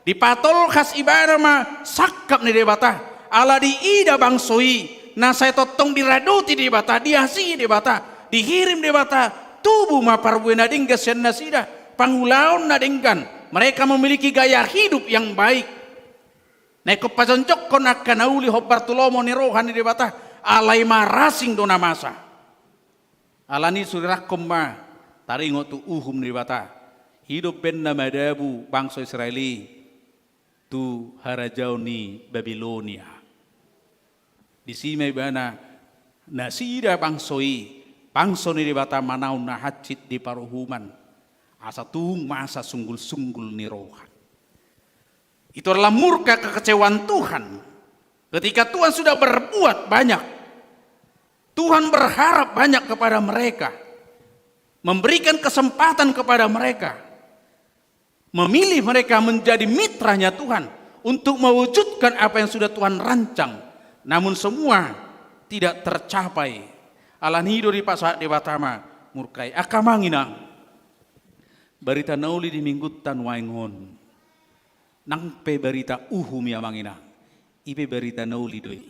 Di patol khas ibada ma sakap ni debata. Ala di ida bangsoi, na saya totong diraduti debata, diasi debata, dihirim debata, tubuh ma Parbue nading gasian nasida, pangulaon nadingkan. Mereka memiliki gaya hidup yang baik. Neko pajoncok kon akan auli hobar tulomo ni rohani de bata alai marasing dona masa. Alani surirak komma taringo tu uhum de bata. Hidup ben namadabu bangsa Israeli tu harajauni Babilonia. Di sini bana nasida bangsoi bangsa ni de bata manau na hacit di paruhuman. Asa tung masa sunggul-sunggul ni rohan. Itu adalah murka kekecewaan Tuhan. Ketika Tuhan sudah berbuat banyak. Tuhan berharap banyak kepada mereka. Memberikan kesempatan kepada mereka. Memilih mereka menjadi mitranya Tuhan. Untuk mewujudkan apa yang sudah Tuhan rancang. Namun semua tidak tercapai. Alanido di pasak di Batama. Murkai akamanginang. Berita nauli di minggutan waingon. Nang pe berita uhum ya mangina, ibe berita nauli doi,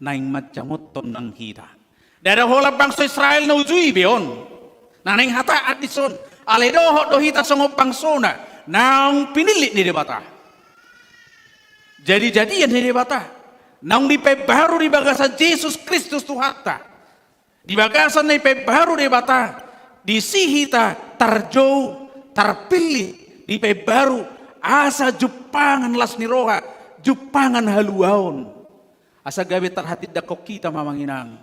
naing macamot ton nang kita. Dada hola bangsa Israel naujui beon, naneng hata adison, ale doho dohita songop bangsona, nang pinilit ni debata. Jadi-jadian ni debata, nang di pe baru di bagasan Yesus Kristus Tuhata, di bagasan ni pe baru debata, di sihita tarjou, terpilih di pe baru. Asa jupangan las niroha, jupangan haluaon. Asa gawe terhati dakok kita mamanginang.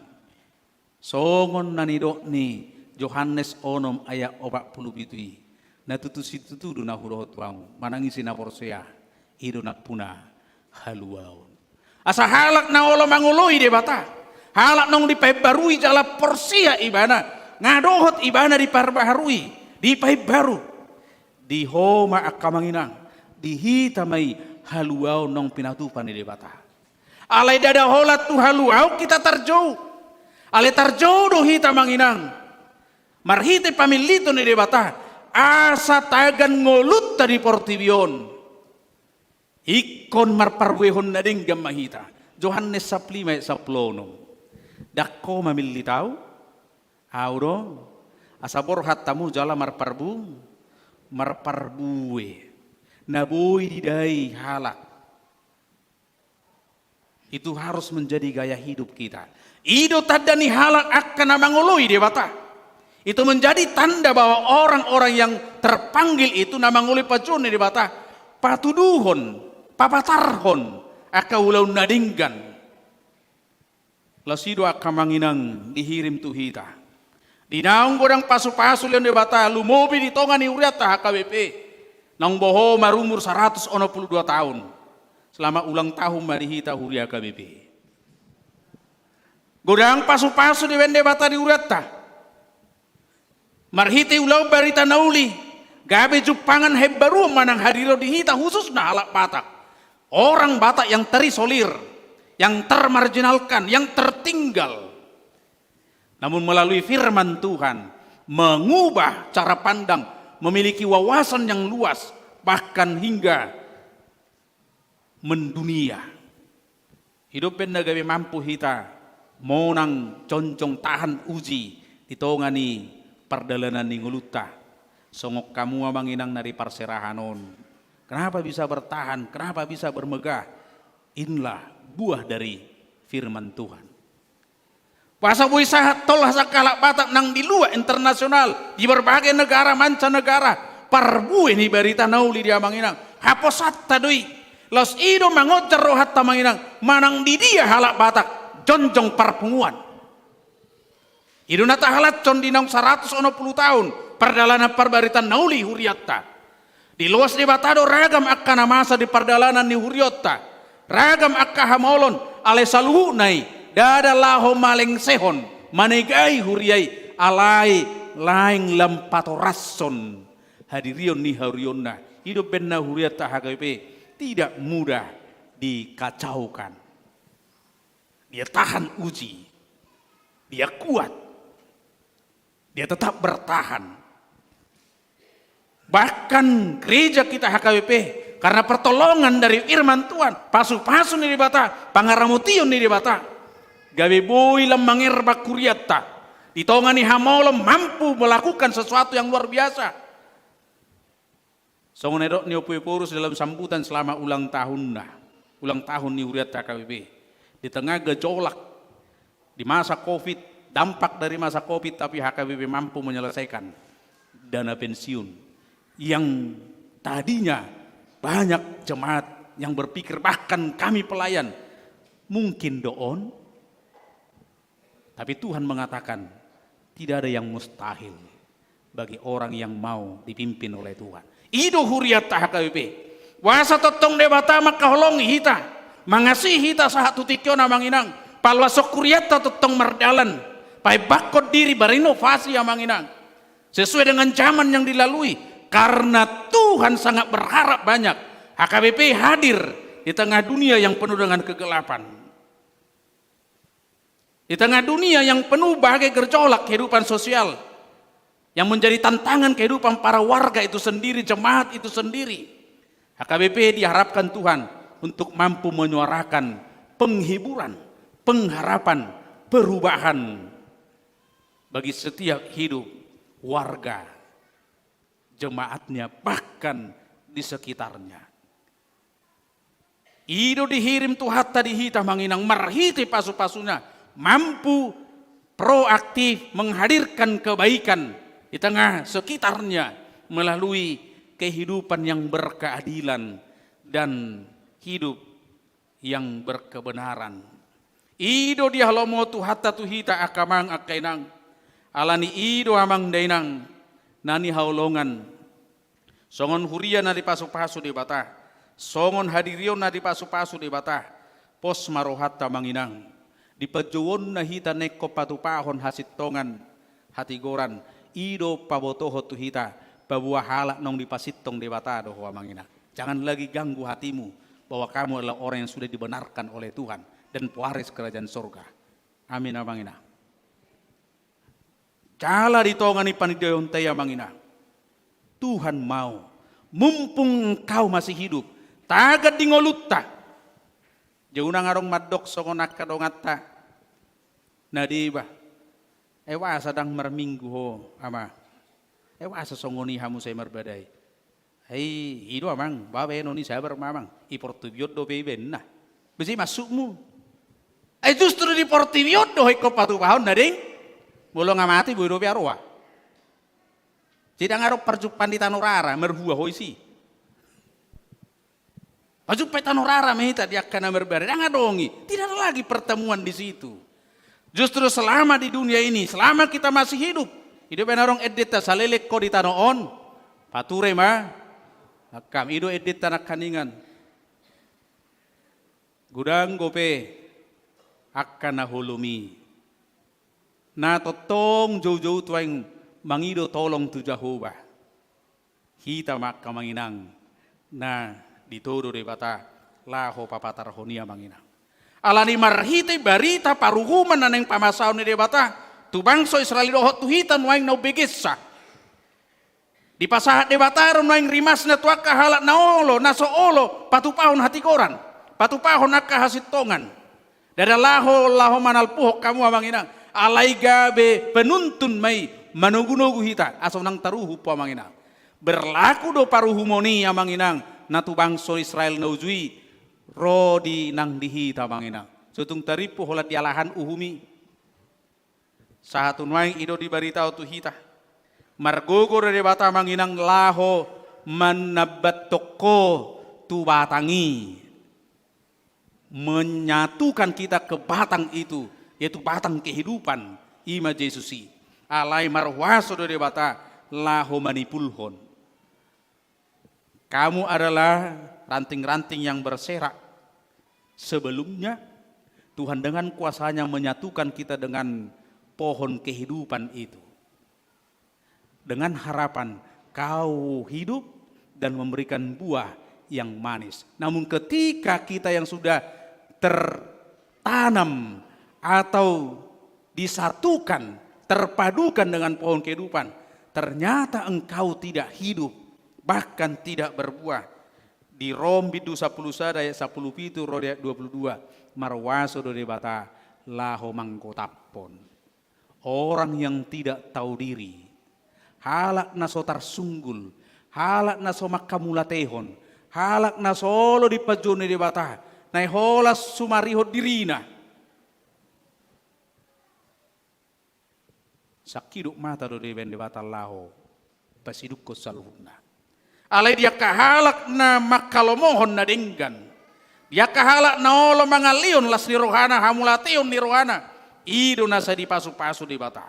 Songon nanidok ni Yohanes onom ayat 47. Natutusi tutu na hurohot wang manangisi na porsea ido nak puna haluaon. Asa halak na olo mangului de bata. Halak nong dipebarui jala porsia ibana. Ngadohot ibana diperbaharui, dipebaru. Di homa akamanginang. Dihita mai haluau nong pinatupan di debata. Alai dada holat tu haluau kita tarjou. Alai tarjou do hita manginang. Marhite pamilito ni debata. Asa tagan ngolut tadi portibion. Ikon marparwehon na ding gamahita. Johannes sapli may saplono. Dako mamilitaw. Auro. Asabor hatamu jala marparbu. Marparbue. Naboy didai halak. Itu harus menjadi gaya hidup kita. Ido tadani halak akan namangului debata. Itu menjadi tanda bahwa orang-orang yang terpanggil itu namangului pacun debata. Patuduhon, papatarhon, akaulau nadinggan. Lasido akamanginang dihirim tuhita. Dinaung godang pasu-pasu yang debata lumobi di tongan ni uriata HKBP. Nang boho marumur 182 tahun. Selama ulang tahun marihita huria KBP. Godang pasu-pasu di wende bata di uratta. Marhiti ulau barita nauli. Gabe jupangan hebaru manang hadiro di hita khusus na halak Batak. Orang Batak yang terisolir, yang termarginalkan, yang tertinggal. Namun melalui firman Tuhan, mengubah cara pandang, memiliki wawasan yang luas, bahkan hingga mendunia. Hidup benda gawe mampu hita, monang concong tahan uji, ditongani perdalanan ni nguluta. Songok kamu manginang nari parserahanon. Kenapa bisa bertahan? Kenapa bisa bermegah? Inilah buah dari firman Tuhan. Bahasa bui sahat tolah sakala Batak nang di luar internasional, di berbagai negara mancanegara, parbui ni berita nauli dia manginang. Haposat tadui, los ido mangocer rohat tamanginang, manang di dia halak Batak, jonjong parpunguan. Ido nata halat condinang 160 tahun, perdalanan parbaritan nauli huriatta. Di luas di Batado ragam akka masa di perdalanan ni huriotta, ragam akka hamolon ale saluhu nai, dada laho maleng sehon, manegai huriai, alai laing lampato rason, hadirion ni hurionna, hidup benna huriotta HKBP tidak mudah dikacaukan. Dia tahan uji, dia kuat, dia tetap bertahan. Bahkan gereja kita HKBP karena pertolongan dari firman Tuhan, pasu-pasu ni di bata, pangaramutiun ni di bata, gawe boy lemangir bakuriatta, ditongani hamolom mampu melakukan sesuatu yang luar biasa. Songonedok ni opui-purus dalam sambutan selama ulang tahun ni huriatta HKBP, di tengah gejolak, di masa COVID, dampak dari masa COVID, tapi HKBP mampu menyelesaikan dana pensiun. Yang tadinya banyak jemaat yang berpikir, bahkan kami pelayan mungkin doon, tapi Tuhan mengatakan tidak ada yang mustahil bagi orang yang mau dipimpin oleh Tuhan. Ido huriatta HKBP wasa totong debata makaholong hita mangasihi hita sahat tutikyo na manginang palwasok huriatta totong merdalan pai bakot diri berinovasi yang manginang sesuai dengan zaman yang dilalui. Karena Tuhan sangat berharap banyak HKBP hadir di tengah dunia yang penuh dengan kegelapan. Di tengah dunia yang penuh bagai gejolak kehidupan sosial. Yang menjadi tantangan kehidupan para warga itu sendiri, jemaat itu sendiri. HKBP diharapkan Tuhan untuk mampu menyuarakan penghiburan, pengharapan, perubahan bagi setiap hidup warga, jemaatnya, bahkan di sekitarnya. Ido dihirim Tuhan tadi hita manginang marhiti pasu-pasunya, mampu proaktif menghadirkan kebaikan di tengah sekitarnya melalui kehidupan yang berkeadilan dan hidup yang berkebenaran. Ido diahlomo Tuhan tatu hita akamang akainang, alani ido amang dainang, nani haulongan songon huria nadi pasu-pasu di bata, songon hadirion nadi pasu-pasu di bata, pos marohatta manginang di pejuwon na hita neko patupahon hasitongan hati goran ido pabotoho tu hita babuah halak nong di pasitong di bata doho manginang. Jangan lagi ganggu hatimu bahwa kamu adalah orang yang sudah dibenarkan oleh Tuhan dan pewaris kerajaan surga. Amin manginang. Cala ditongani panidayon taya mangina. Tuhan mau, mumpung engkau masih hidup, tagad di ngolutta. Jauh ngarong madok songonak kadongata. Nadiba, ewa sadang merminggu ho ama. Ewa songoni hamu saya merbadai. Hei, itu amang, bawa noni saya bermamang. Iportubiot do beben nah. Besi masukmu. Justru di portibiot do heko patu pahon nading. Bolo ngamati buiro piarua. Tidak ngarok perjupan di tanurara merhua hoisi. Perjupan tanurara mehita dia akan berbeda. Jangan dongi. Tidak ada lagi pertemuan di situ. Justru selama di dunia ini, selama kita masih hidup penarong edita salelek ko di tanoon. Pature ma. Akam ido edita nak kaningan. Gudang gope akan nahulumi Na totong jauh-jauh tuaing mangido tolong tu Jehovah. Hita mak kamanginang na ditodo de bata laho papatar honia manginang. Alani marhite barita paruhuman naneng pamasaw ni de bata tu bangso Israel dohot tu hitan waing nau begesa. Di pasahat de bata ron waing rimas na tuak kahalak na olo na so olo patupahon hati koran. Patupahon nakka hasitongan. Dada laho manal puhok kamu amanginang. Alai gabe penuntun mai manugu-nugu hita aso nang taruhu po amanginang. Berlaku do paruhu moni amanginang natu bangso Israel naujui rodi nang dihita amanginang. Sutung taripu holat dialahan uhumi. Sahatun waing ido di barita tu hita. Margogo de bata amanginang laho manabat toko tu batangi. Menyatukan kita ke batang itu, yaitu batang kehidupan ima Yesusi. Alai marwaso de bata laho manipulhon. Kamu adalah ranting-ranting yang berserak. Sebelumnya Tuhan dengan kuasanya menyatukan kita dengan pohon kehidupan itu. Dengan harapan kau hidup dan memberikan buah yang manis. Namun ketika kita yang sudah tertanam atau disatukan, terpadukan dengan pohon kehidupan, ternyata engkau tidak hidup, bahkan tidak berbuah. Di Rom bidu 10 ayat 10 itu ayat 22, marwaso do bata laho mangkotapon. Orang yang tidak tahu diri, halak na so tarsunggul, halak na so makamulatehon, halak na solo di pajone de bata, nai holas sumariho dirina. Sakiduk mata do de bata laho, pasiduk ko saluhna. Alai dia kahalak na makalomohon na denggan. Dia kahalak na olo mangalion las ni rohana hamulateon ni rohana. Ido nasa di pasu-pasu di bata.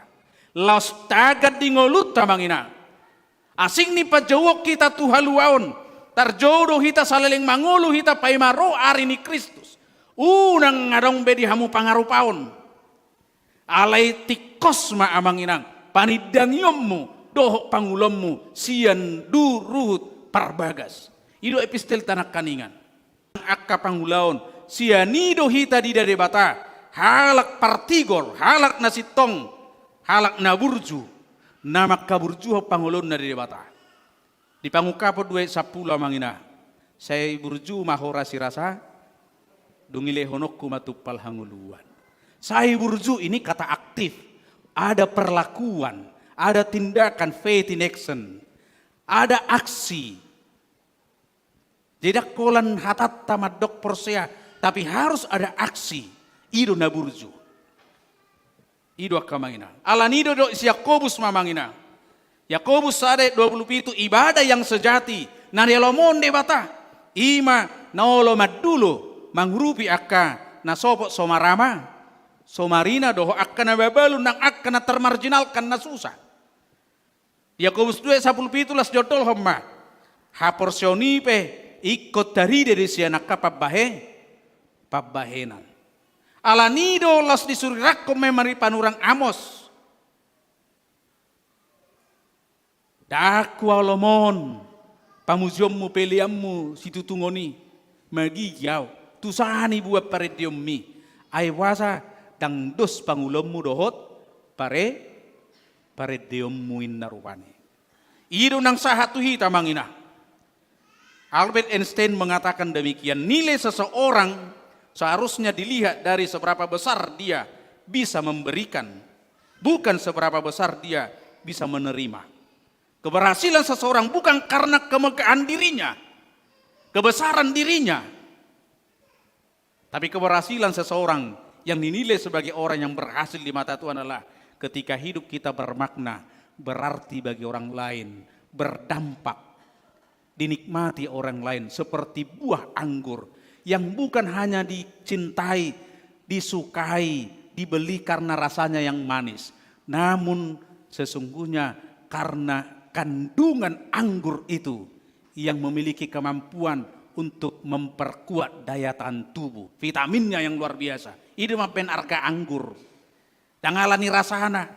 Laos tagad di ngoluta mangina. Asing ni pajawok kita tuhaluaon. Tarjodoh hita salaling mangulu hita paimaro ari ni Kristus. Unang ngadong bedi hamu pangarupaon. Alai tikos ma amanginang. Panidangiyommu dohok pangulommu sian duruhut parbagas. Ido epistel tanak kaningan. Akka pangulaon sianido hita di dade bata. Halak partigor, halak nasitong, halak naburju. Nama kaburju pangulon na dade bata. Di pangukapo 2:10 mangina. Saya burju mahora sirasa dungile honokku matupal hanguluan. Saya burju ini kata aktif. Ada perlakuan, ada tindakan faith in action. Ada aksi. Tidak kolan hatat tamadok porsea, tapi harus ada aksi. Ido na burju. Ido akamangina. Alanido do si Yakobus mamangina. Yakobus sade 27 ibadah yang sejati. Narialomon de bata. Ima naolo madulo mangrupi akka na sopok somarama. Somarina doho akka na babalun nang akka na termarginalkan na susah. Yakobus 2:17 las jotol homma. Haporsionipe ikut dari sianak pabahenan. Alanido las disuruh memari panurang Amos. Daku alomon pamuziommu peliammu situtungoni magijau tusani buat parediommi aiwasa dang dos pangulommu dohot parediommu innarupani. Ido nang sahatu hita mangina. Albert Einstein mengatakan demikian, nilai seseorang seharusnya dilihat dari seberapa besar dia bisa memberikan, bukan seberapa besar dia bisa menerima. Keberhasilan seseorang bukan karena kemegahan dirinya, kebesaran dirinya, tapi keberhasilan seseorang yang dinilai sebagai orang yang berhasil di mata Tuhan adalah ketika hidup kita bermakna, berarti bagi orang lain, berdampak, dinikmati orang lain seperti buah anggur yang bukan hanya dicintai, disukai, dibeli karena rasanya yang manis. Namun sesungguhnya karena kandungan anggur itu yang memiliki kemampuan untuk memperkuat daya tahan tubuh. Vitaminnya yang luar biasa. Itu mapen arka anggur. dangalani rasana.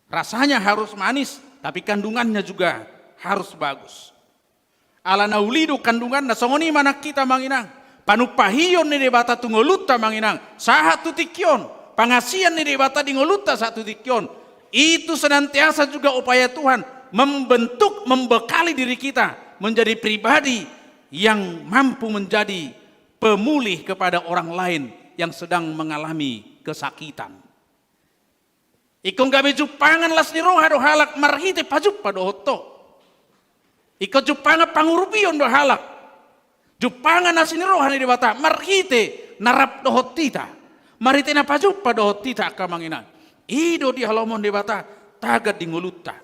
Rasanya harus manis, tapi kandungannya juga harus bagus. Ala naulidu kandungan na songoni mana kita manginang. Panupahiyon ni debata tungoluta manginang. Satu tikyon. Pangasian ni debata dingoluta satu tikyon. Itu senantiasa juga upaya Tuhan membentuk, membekali diri kita menjadi pribadi yang mampu menjadi pemulih kepada orang lain yang sedang mengalami kesakitan. Ikong gabi jupangan las ni roha do halak marhite pajup pada hoto. Iko jupangan pangurupion do halak. Jupangan nasi ni roha ni debata marhite narap do hotita. Marhite na pajup pada hotita akamangina. Ido di halomon debata tagad di nguluta.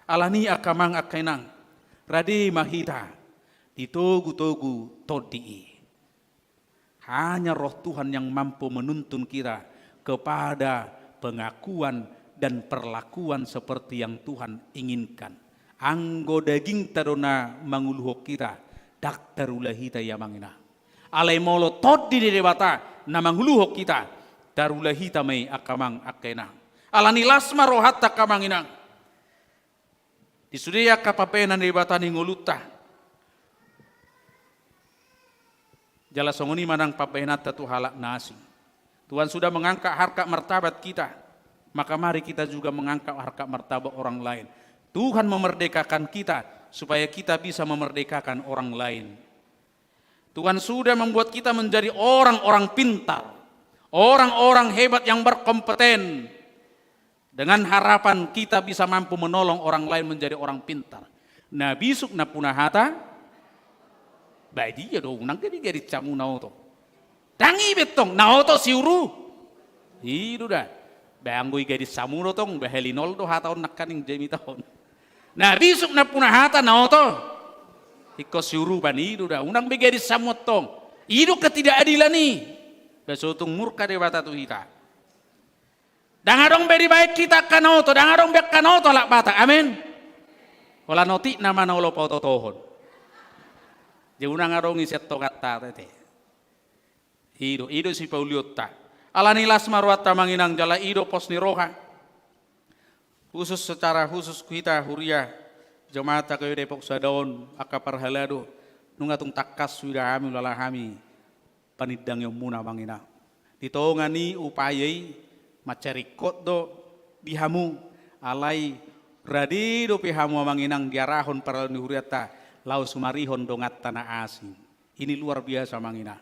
Alani akamang akainang. Radi mahita. Ditogu-togu todii. Hanya roh Tuhan yang mampu menuntun kita kepada pengakuan dan perlakuan seperti yang Tuhan inginkan. Anggo daging taruna manguluhok kita, dak tarulahita ya mangina. Alay molo todi di debata na manguluhok kita, tarulahita may akamang akena. Alani lasma rohatta kamangina. Disudia kapapenan di debata ni nguluta. Jala songoni manang papenata tu halak nasi. Tuhan sudah mengangkat harkat martabat kita. Maka mari kita juga mengangkat harkat martabat orang lain. Tuhan memerdekakan kita supaya kita bisa memerdekakan orang lain. Tuhan sudah membuat kita menjadi orang-orang pintar, orang-orang hebat yang berkompeten. Dengan harapan kita bisa mampu menolong orang lain menjadi orang pintar. Nah bisuk na punahata, baik dia dong, nang jadi camu nauto. Tangi betong, nauto siuru. Itu dah. Bayanggoy gadis samuro tong bahelinol do hataon nakaning jemi tahun. Nah bisuk na punahata na oto. Iko siuruban idu dah. Unang gadis samot tong. Idu ketidakadilan ni. Besotong murka dewata tu hita. Dangarong beri baik kita kanoto. Dangarong bek kanoto lak bata. Amin. Wala noti nama na ulo pauto tohon. Di unang arong iset tokat tete. Idu si Pauliot ta. Alani lasma ruata manginang jala ido pos ni roha. Khusus secara khusus kita huria jemaat kayo Depok Sadaon akaparhalado nungatung takas sudah kami lala kami panidang yung muna mangina. Dito nga ni upayay macarikot do bihamu alay radi do pihamu manginang diarahon para ni huriata lau sumarihon dongat tanah asing. Ini luar biasa mangina.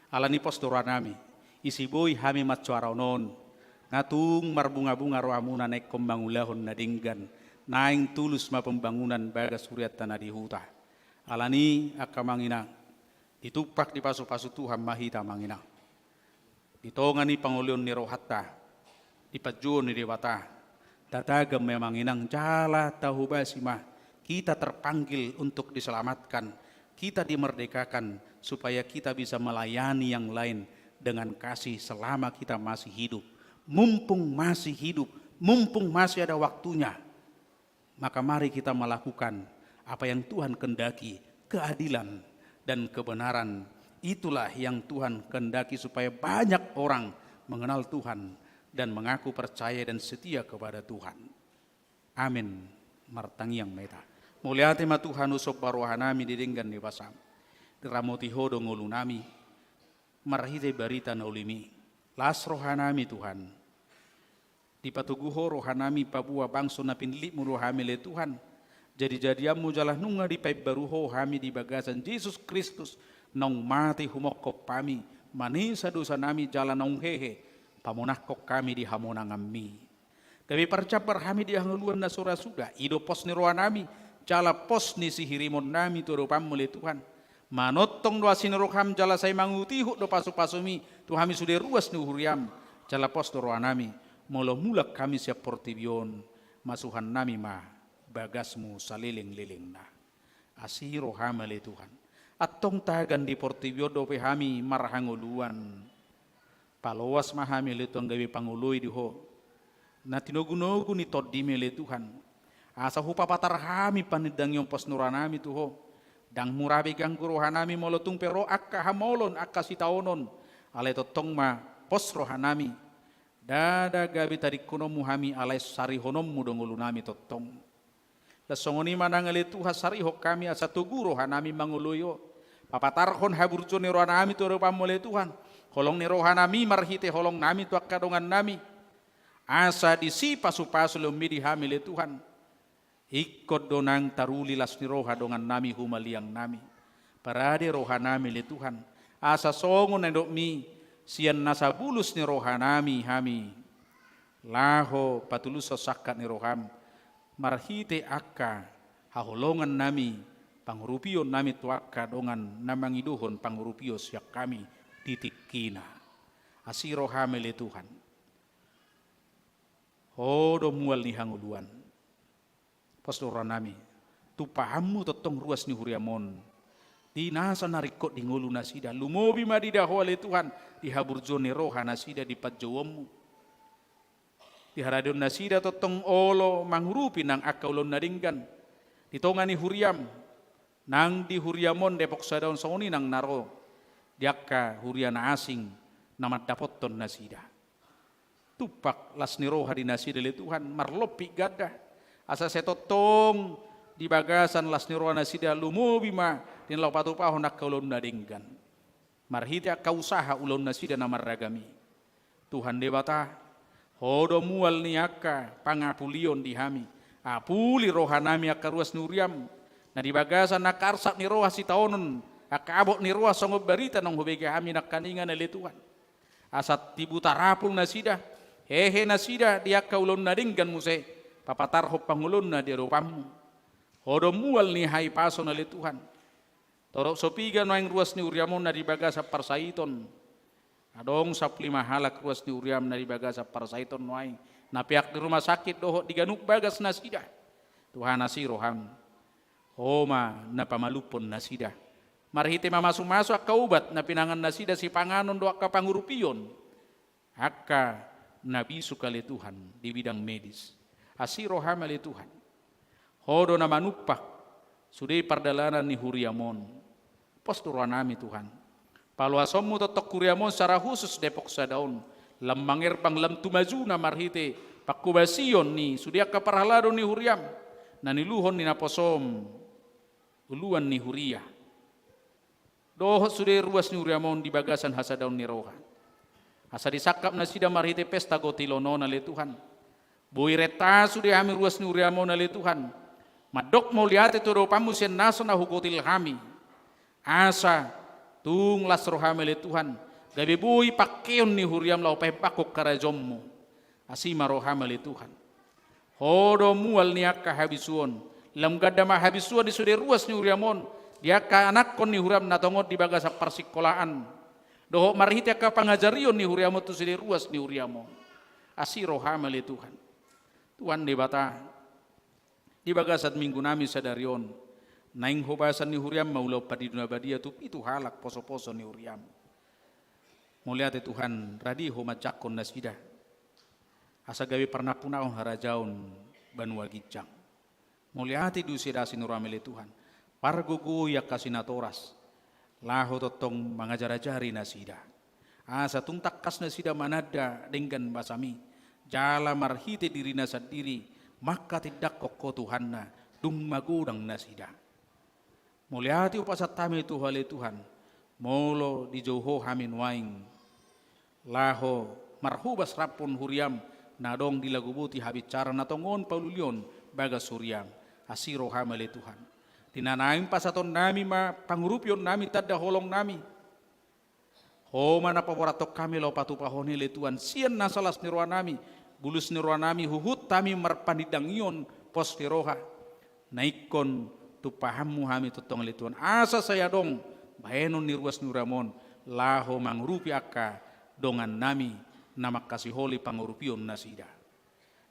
Alani pos nami. Isi boy hami matsuaraonon ngatung marbunga-bunga rohamuna naik kembangulahon na dinggan naing tulus ma pembangunan bagas suriat tanah di huta alani akamangina ditupak di pasu-pasu Tuhan mahita mangina ditongan ni pangulion ni rohatta dipajuon ni dewata tatagam memanginang jala tahu basimah kita terpanggil untuk diselamatkan kita dimerdekakan supaya kita bisa melayani yang lain dengan kasih selama kita masih hidup. Mumpung masih hidup, mumpung masih ada waktunya. Maka mari kita melakukan apa yang Tuhan kendaki, keadilan dan kebenaran. Itulah yang Tuhan kendaki supaya banyak orang mengenal Tuhan dan mengaku percaya dan setia kepada Tuhan. Amin. Martangi yang meta. Muliate ma Tuhan usop baruhanami didinggan di basam. Diramoti hodo ngulunami. Marhite barita na ulimi. Las rohanami Tuhan. Dipatuguho rohanami pabua bangso na pinli mo rohami le Tuhan. Jadi-jadiamu jalah nunga di paip baruho hami di bagasan Yesus Kristus. Nong mati humokop kami. Manisa dosa nami jalan nong hehe. Pamunahkok kami di hamonang ammi. Kami percapar kami di hanguluan na sura sudah. Ido pos ni rohanami. Jala pos ni sihirimon nami turupam le Tuhan. Manotong doa sinurukam jala say mangutihu do pasu-pasumi tu kami sudah ruas ni huriam jala pos do roanami molo mulak kami siap portibion masuhan nami ma bagasmu saliling-liling na asiro hamale Tuhan atong tagan di portibio do pe kami marhanguluan palowas mahami le tuang gawi panguloy diho na tinogunogu ni toddi mele Tuhan asa hupa patar kami panidang yung pos nuranami tuho dang murabi kang kuruhanami molotung pero akka hamolon akka sitaonon ale totong ma pos rohanami Dada gabi tadi kuno muhami alai sari honom mudongulu nami totong. Lasongoni manangali Tuhan sari hok kami asa tuguro hanami manguluyo. Papatarhon haburjo ni roha nami tu rupa mole Tuhan. Holong ni roha nami marhite holong nami tu akadongan nami. Asa disi pasu-pasu lumidi hamile Tuhan. Ikut donang taruli las ni roha dongan nami humaliang nami. Parade roha nami le Tuhan. Asa songon endok mi sian nasa bulus ni roha nami hami. Laho patulus sakat ni roham. Marhite akka haholongan nami pangurupion nami tuaka dongan namangiduhon pangurupio siak kami titikina. Asiro hamile Tuhan. Hodo mual ni hanguluan. Pastoran nami. Tu pahamu totong ruas ni huriamon. Di nasa narikot di ngulu nasida. Lumobi madida hoale Tuhan. Di haburjone roha nasida di padjawammu. Di haradon nasida totong olo mangrupi nang akaulon nadinggan. Di tonga ni huriam. Nang di huriamon depok sadaon soni nang naro. Diakka huriana asing namat dapoton nasida. Tupak las ni roha di nasida le Tuhan. Marlopi gada. Asa setotong di bagasan las ni roha nasida lumobi ma. Din lau patu paho nak kaulon nadinggan. Marhiti akka usaha ulon nasida namaragami. Tuhan debata. Hodo mual ni akka pangapulion di hami. Apuli roha nami akka ruas nuriam. Na di bagasan nakarsak ni roha si taonon. Akka abok ni roha songob barita nang hubege hami nakaningan na Tuhan. Asat tibuta rapul nasida. Hehe nasida di akka ulon nadinggan muse. Papatarhop pangulon na di rupamu. Hodo mual ni hai paso na Tuhan. Torok sopiga no yang ruas ni uriamon na di bagasa parsaiton. Adong sapli mahalak ruas ni uriam na di bagasa parsaiton no ay. Napiak di rumah sakit doho di ganuk bagas nasida. Tuhan nasiroham. Homa na pamalupon nasida. Marhite mamasu-masu akka ubat na pinangan nasida si panganon do akka pangurupion. Akka nabisu kali Tuhan di bidang medis. Asiroham ali Tuhan. Hodo na manupak. Sudai pardalanan ni huriamon. Posturan nami Tuhan. Paluasomu totok huriamon secara khusus depok sadaun. Lamangir pang lam tumazuna marhite. Pakubasion ni sudia kaparhalado ni huriam. Naniluhon ni naposom. Uluan ni huria. Dohot sudai ruas ni huriamon di bagasan hasadaun ni roha. Asa disakap na sida marhite pesta gotilono na le Tuhan. Boi reta sudai hami ruas ni huriamon na le Tuhan. Madok mau lihat itu ropamu sen nasa na hukotil hami. Asa tung las rohame le Tuhan. Gabi bui pakeon ni huriam lau pepakok karajommu. Asima rohame le Tuhan. Hodo mual ni akka habisuon. Lam gadama habisuon di sude ruas ni huriamon. Diaka anak kon ni huriam natongot di bagasa persikolaan. Doho marhiti akka pangajarion ni huriamon tu sude ruas ni huriamon. Asi rohame le Tuhan. Tuhan debata. Di bagasat minggu nami sadarion. Naing hobasan ni huriam maulau padiduna badia tu itu halak poso-poso ni huriam. Muliate Tuhan radi homa jakon nasida. Asa gawi pernah punaon harajaun banua gijang. Muliate dusidasi nuramele Tuhan. Pargugu yak kasinatoras. Laho totong mangajar-ajari nasida. Asa tung takas nasida manada dengan basami. Jala marhite diri nasad diri. Maka tidak koko Tuhanna dung magudang nasida. Muliati upasat tami itu hale Tuhan. Molo di joho hamin waing. Laho marhubas rapun huriam. Nadong dilagubuti habicara natongon paululion bagas huriam. Asiro hamale Tuhan. Tinanaim pasaton nami ma pangurupion nami tada holong nami. Homa na paboratok kami lo patupahoni le Tuhan. Sian nasalas nirwa nami. Bulus nirwa nami huhut tami marpandidangion pos tiroha. Naikon tu pahammu hami totong le Tuhan. Asa saya dong bahenon nirwas nuramon. Laho mangrupi akka dongan nami nama kasih holi pangurupion nasida.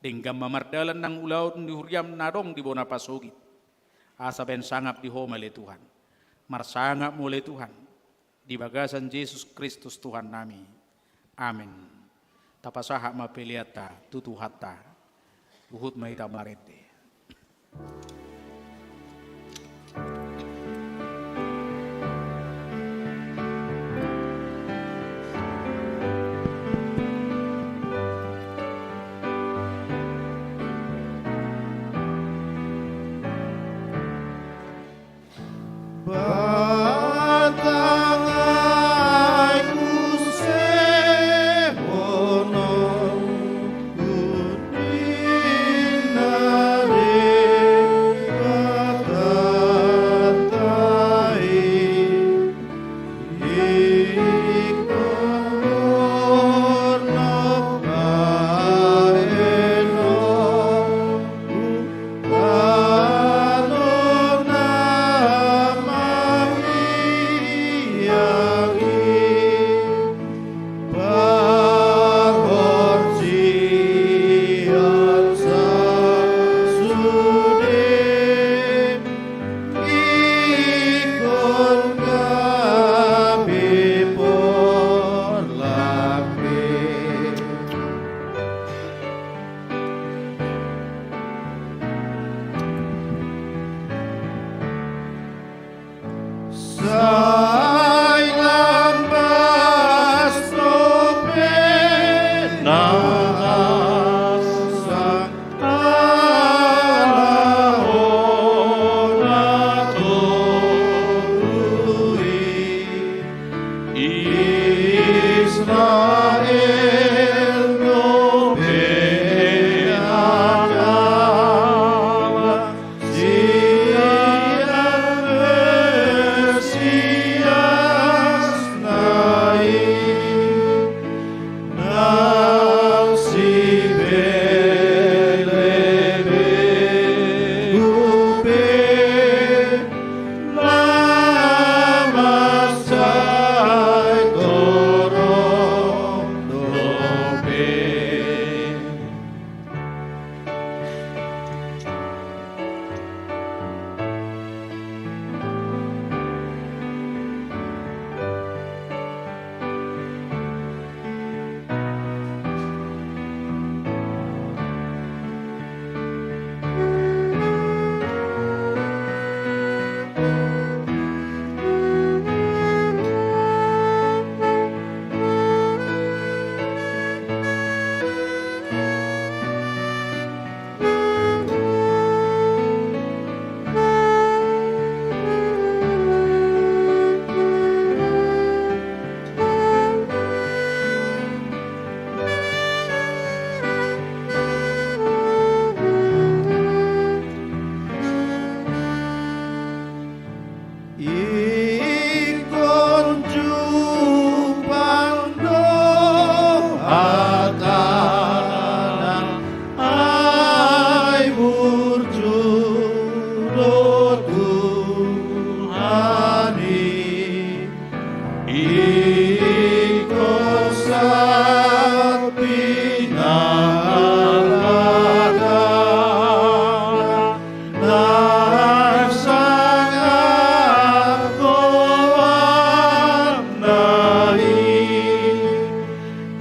Denggam mamardalan nang ulaut di huriam nadong di bona pasogit. Asa ben sangap di homa le Tuhan. Marsangap mo le Tuhan. Di bagasan Yesus Kristus Tuhan nami. Amin. Tapasaha mapeliata tutuhata. Uhut maita marete.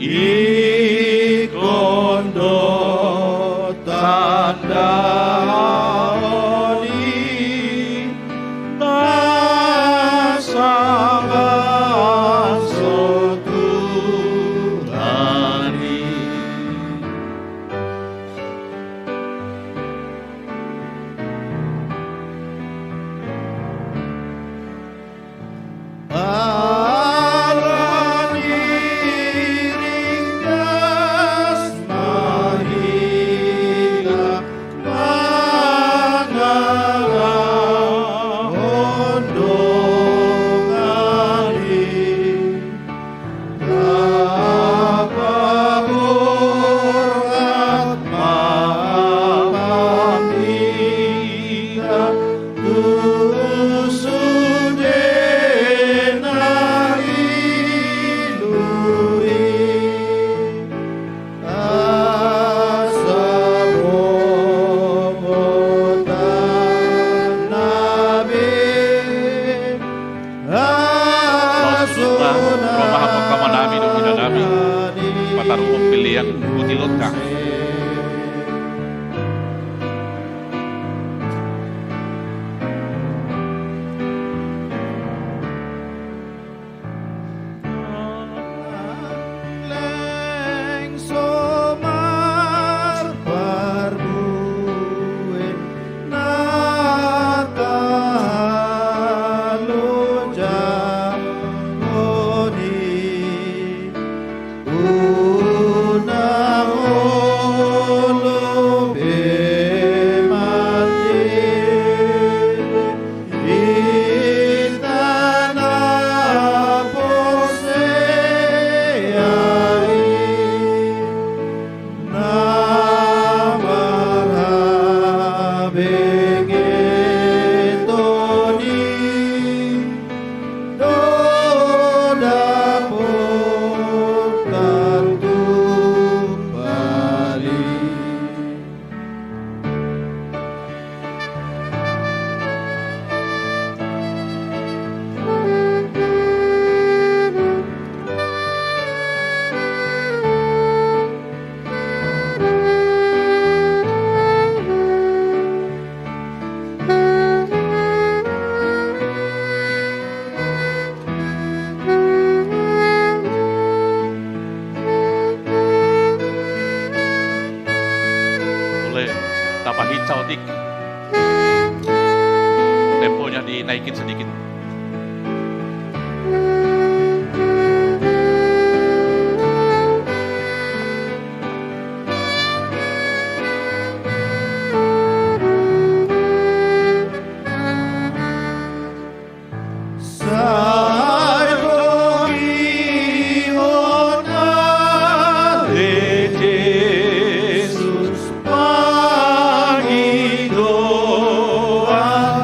ikondo tanda oli tasaban soturani Pataruong pilihan butilot ka. Leng somar barbuen natalo jamoni unang olo bemati itana poseyai namarhabengetoni dodapot kembali. Boleh tambah hijau dik. Temponya dinaikin sedikit. Jesus Panginoon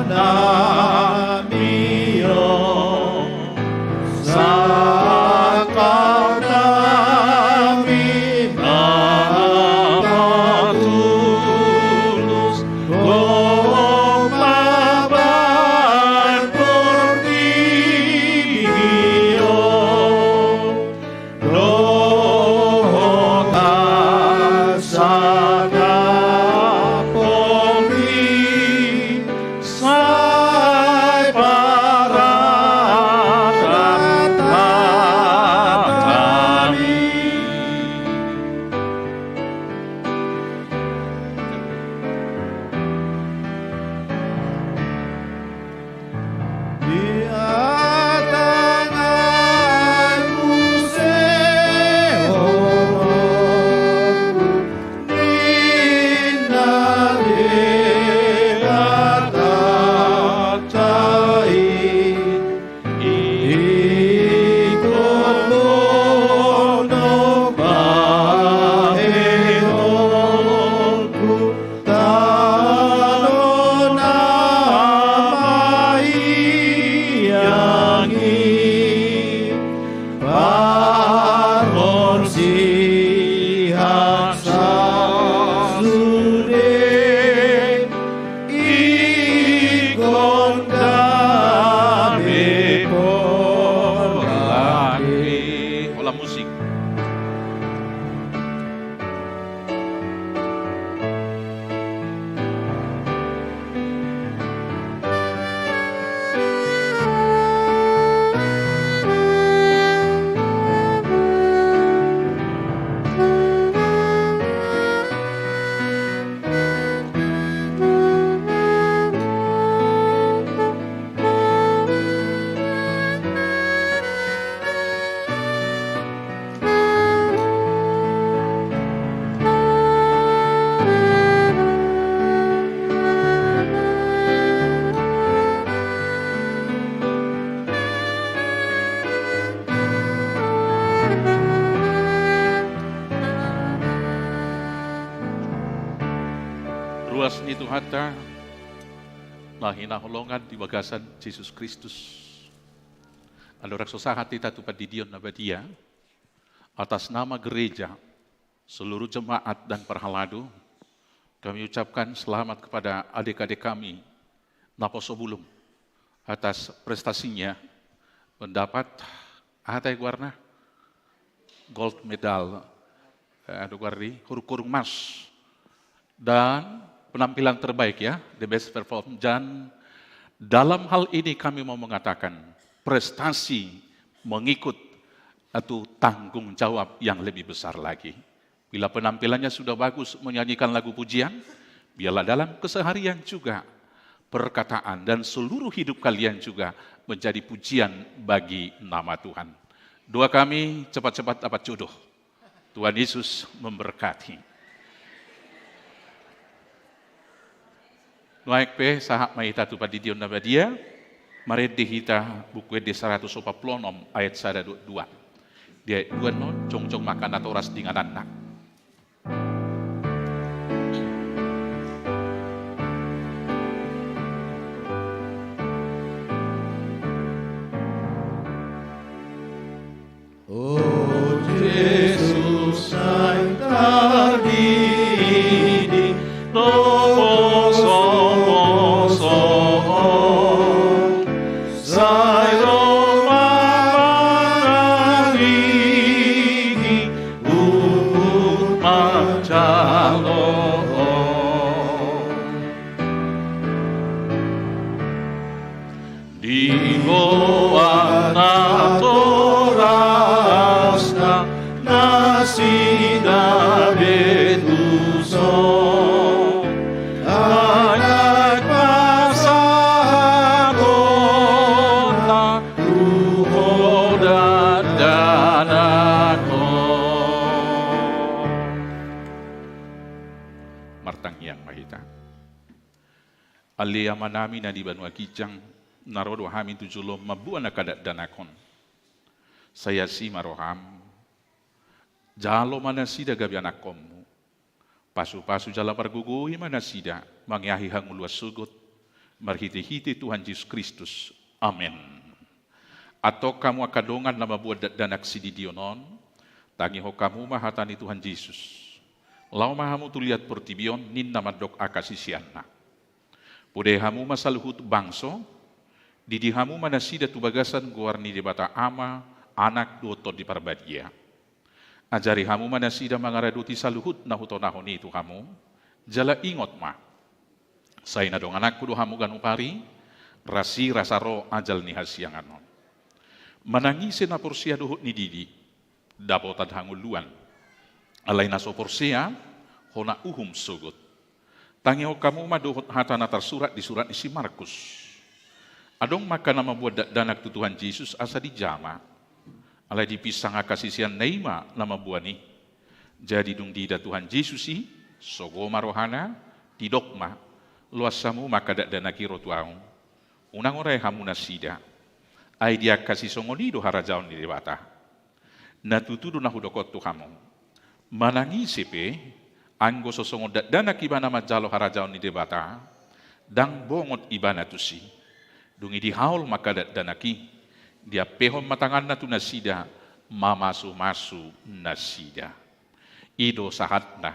namin luas ni Tuhan ta, lahina holongan di bagasan Yesus Kristus. Adorak susah hati tatu padidion na badia, atas nama gereja, seluruh jemaat dan perhaladu, kami ucapkan selamat kepada adik-adik kami, Naposo Bulung, atas prestasinya mendapat atai warna gold medal, kurung emas, dan penampilan terbaik ya, the best perform. Dan dalam hal ini kami mau mengatakan prestasi mengikut atau tanggung jawab yang lebih besar lagi. Bila penampilannya sudah bagus menyanyikan lagu pujian, biarlah dalam keseharian juga perkataan dan seluruh hidup kalian juga menjadi pujian bagi nama Tuhan. Doa kami cepat-cepat dapat jodoh. Tuhan Yesus memberkati. Naik pe sahak mahita tu padidion nabadia, mari dihita buku di 146 ayat 122. Dia dua non cong-cong makan atau ras dengan anak. Oh Yesus yang terdiri Alia manami na di Banua Kijang narodo hami tujulo mabuan na kadat danakon. Saya si maroham jalo mana sida gabi anakommu. Pasu-pasu jala pargugui mana sida mangyahi hanguluas sugut marhiti-hiti Tuhan Yesus Kristus. Amin. Atau kamu akadongan na mabuan danak sididionon tangi ho kamu mahatani Tuhan Yesus. Lau mahamu tuliat portibion nin namadok akasisianna. Pudehamu masaluhut bangso, didihamu manasida tu bagasan guarni di bata ama, anak doto di parbadia. Ajari hamu manasida mangaraduti saluhut nahuto nahoni itu hamu, jala ingot ma. Say na dong anakku do hamu ganupari, rasi rasaro ajal ni hasianganon. Manangisi na porsia dohut ni didi, dapotan hanguluan. Alay na so porsia, hona uhum sugut. Tangiho kamu madohot hatana tersurat di surat isi Markus. Adong maka nama buat danak tu Tuhan Yesus asa di jama. Alai dipisang akasisian neima nama buani. Jadi dung dida Tuhan Yesus si sogo marohana tidokma luasamu maka dak danaki rotuaung. Unang orai hamu nasida. Ai dia kasih songonido harajaon di debata. Natutudu nahudokot tu hamu. Manangi sepe anggo sosongo dana kibana majalo harajaon ni debata dang bongot ibana tusi dungi di haul maka danaki dia pehon matangan natu nasida mamasu nasida ido sahatna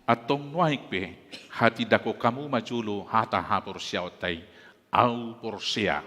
atong nuaik pe hati dako kamu majulo hata hapor siautai au porsia.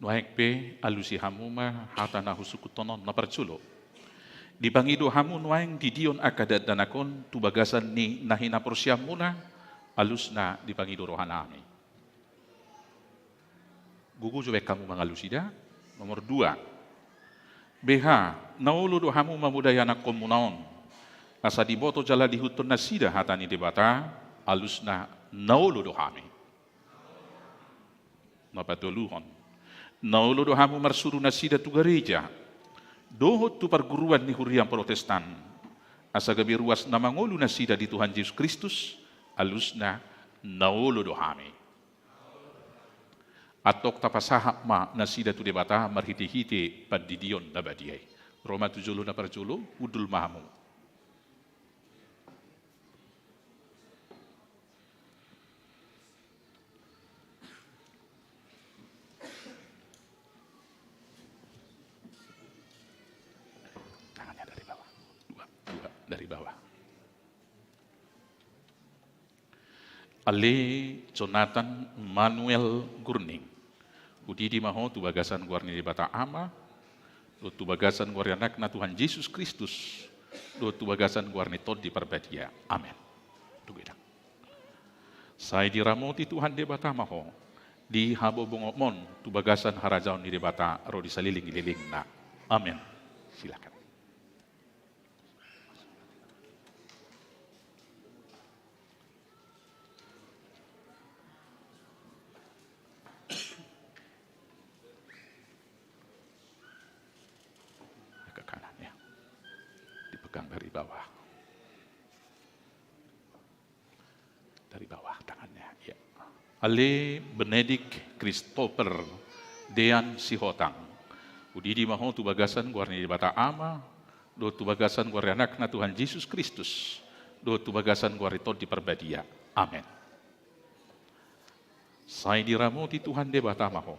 Nuaik pe alusi hamuma hatana husukutonon na parculo. Di bangido hamu nuaing di dion akadat danakon tu bagasan ni nahina porsiam muna alus na di bangido rohanami. Gugu coba kamu mangalusida. Nomor 2. BH naulu do hamu mamudaya na komunaon. Asa di boto jala di hutun nasida hatani debata alus na naulu do hami. Napatuluhon. Naulu do hamu marsuru nasida tu gereja. Dohot tu perguruan ni hurian protestan. Asa gabi ruas na mangulu nasida di Tuhan Yesus Kristus. Alus na naulu do hami. Atok tapasahap ma nasida tu debata marhiti-hiti padidion na badiay. Roma 7 na parjulo, udul mahamu. Tangannya dari bawah. Dua dari bawah. Ale Jonathan Manuel Gurning. Udidi maho tu bagasan guarni di bata ama, do tu bagasan guarni anak na Tuhan Yesus Kristus, do tu bagasan guarni tod di perbadia. Amin. Tugidang. Saya diramoti Tuhan di bata maho, di habo bongomon tu bagasan harajaon di bata ro di saliling na. Amin. Silakan. Dari bawah. Dari bawah tangannya. Ya. Ale Benedict Christopher Dean Sihotang. Udidi maho tu bagasan guarni di bata ama, do tu bagasan guarni anak na Tuhan Yesus Kristus, do tu bagasan guarni tod di perbadia. Amin. Saya diramoti Tuhan de bata maho,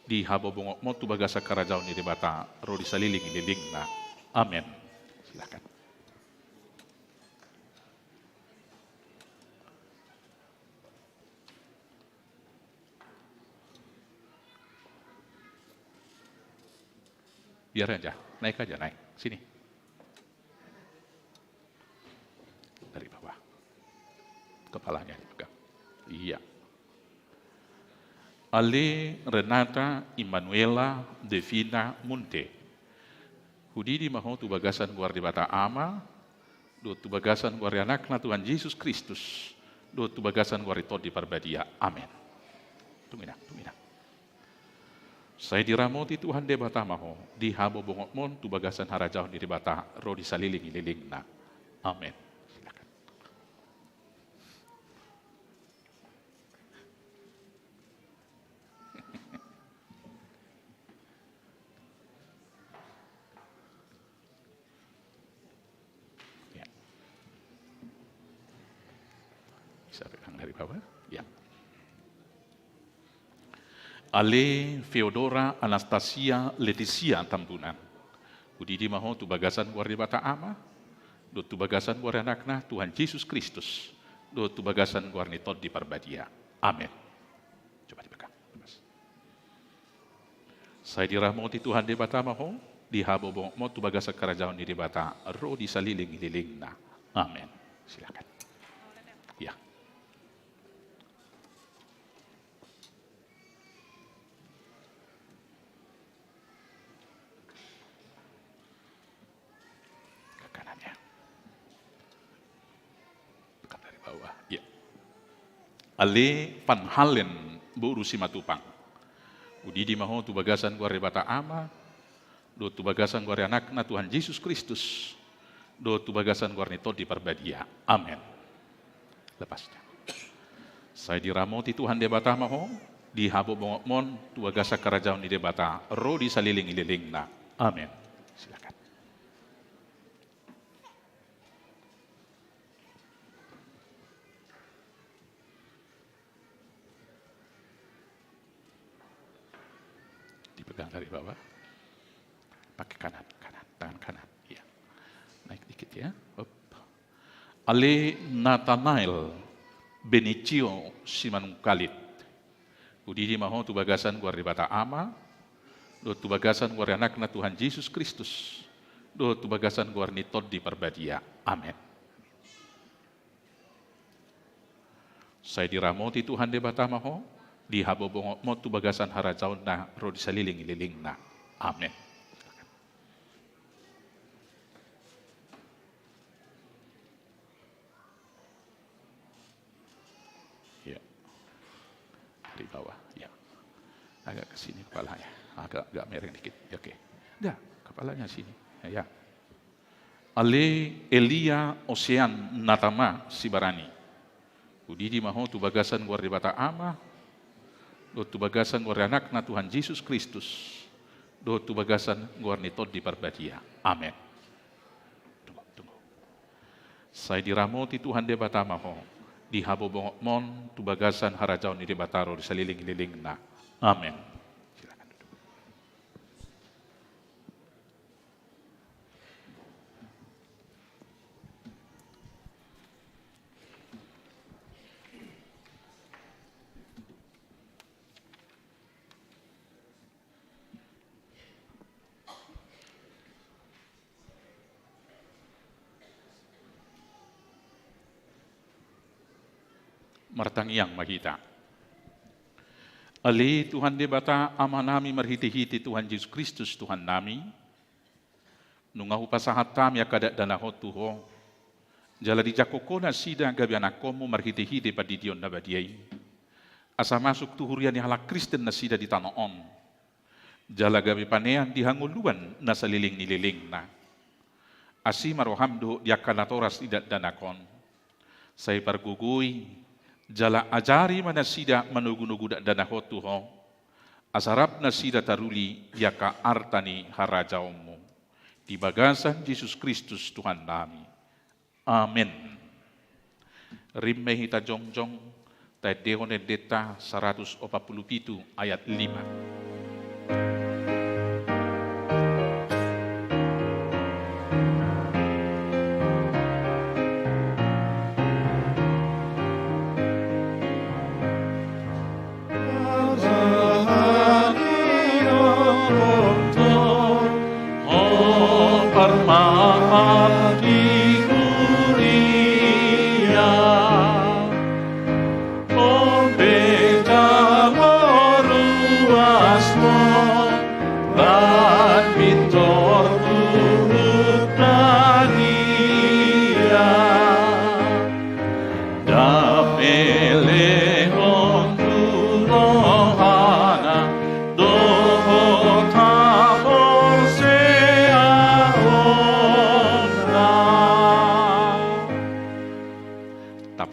di habo bongok mo tu bagasa karajaon di bata, ro di saliling na. Amin. Silakan. Biar aja, naik aja, naik. Sini. Dari bawah. Kepalanya dipegang. Iya. Ale Renata Immanuela Devina Munte. Hudidi maho tu bagasan guar di bata ama, do tu bagasan guar anak na Tuhan Yesus Kristus, do tu bagasan guar tod di perbadia. Amin. Tuminang. Saya diramoti Tuhan de bata maho, di habo bongokmon tu bagasan harajau di bata ro di saliling na. Amin. Silakan. Ya. Bisa pegang dari bawah? Ya. Ale Feodora Anastasia Leticia Tambunan. Udidi maho tu bagasan guar di bata ama, do tu bagasan guar anakna Tuhan Yesus Kristus, do tu bagasan guar ni tod di perbadia. Amin. Coba dipegang. Saya dirahmati Tuhan di bata maho, di habo bongmo tu bagasan kerajaan di bata, ro di saliling na. Amin. Silakan. Ya. Ale Van Halen Burusi Matupang. Udidi maho tu bagasan guar bata ama, do tu bagasan guar anak na Tuhan Yesus Kristus, do tu bagasan guar nito di perbadia. Amin. Lepasnya. Saya diramoti Tuhan de bata maho, di habo bongokmon tu bagasa kerajaan di debata, ro di saliling na. Amin. Silakan. Dipegang dari bawah, pakai kanan, tangan kanan, ya, naik dikit ya. Up. Ale Nathanael Benicio Simanungkalit. Udidi maho tu bagasan guar di bata ama, do tu bagasan guar anak na Tuhan Yesus Kristus, do tu bagasan guar ni tod di perbadia. Amin. Saya diramoti Tuhan de batama ho, di habobong mo tu bagasan harajaw na ro di saliling-liling na. Amin. Ya. Di bawah, ya. Agak ke sini kepalanya. Agak miring dikit. Ya, oke. Dah, kepalanya sini. Ya. Ale Elia Osean Natama Sibarani. Udidi maho tu bagasan guar di bata ama. Do tu bagasan guar anak na Tuhan Yesus Kristus. Do tu bagasan guar ni tod di perbadia. Amin. Tunggu. Saya diramoti Tuhan de bata maho. Di habobong mon tu bagasan harajaw ni de bataro di saliling-liling na. Amin. Silakan duduk. Martangiang mahita. Ali Tuhan de bata ama nami marhiti-hiti Tuhan Yesus Kristus Tuhan nami. Nungahu pasahat tami akadat danahot tuho. Jala di jakokona sida gabi anakomu marhiti-hiti padidion na badiay. Asa masuk tuhurian ni halak Kristen na sida di tanoon. Jala gabi panean di hanguluan na saliling nililing na. Asi marohamdo di akanatoras idat danakon. Say parguguy jala ajari mana sida manugu-nugu danahot tuho. Asarap na sida taruli yaka artani harajaumu. Di bagasan Yesus Kristus Tuhan nami. Amin. Rimme hita jongjong taedehone deta 147 ayat 5.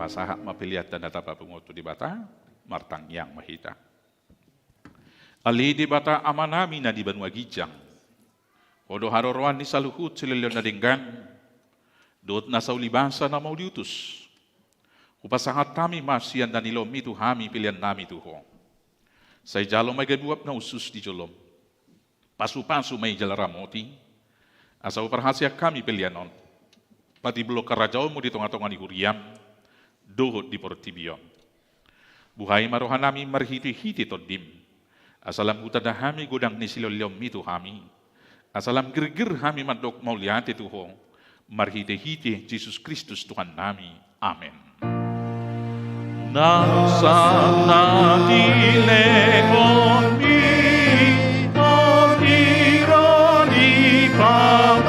Saha mapiliat dan data papungoto di bata martang yang mahita. Ali di bata amanami na di banua gijang. Odo haroroan ni saluhut sililion na dinggan. Dot na saulibasa na mau diutus. Upasangat kami masian dan ilom itu hami pilihan nami tuho. Say jalo may gabuap na usus di jolom. Pasu-pasu may jalaramoti. Asa uparhasya kami pilihanon. Pati blok karajaw mo di tonga-tonga ni huriam. Dohot di portibion. Buhay marohan nami marhiti-hiti todim. Asalam utada hami godang ni siloliom itu hami. Asalam gerger hami mandok mauliate tuho. Marhiti-hiti Yesus Kristus Tuhan nami. Amin. Nasana dilegomi onironi pamalaku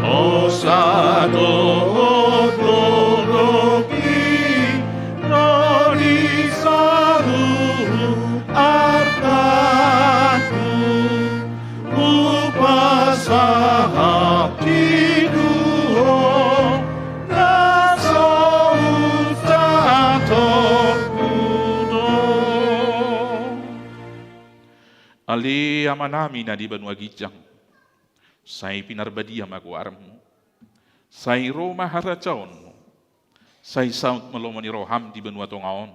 osado Ali amanami na di banua gijang. Say pinarbadia maguarmu. Say Roma haracaon. Say saut malomani roham di banua tongaon.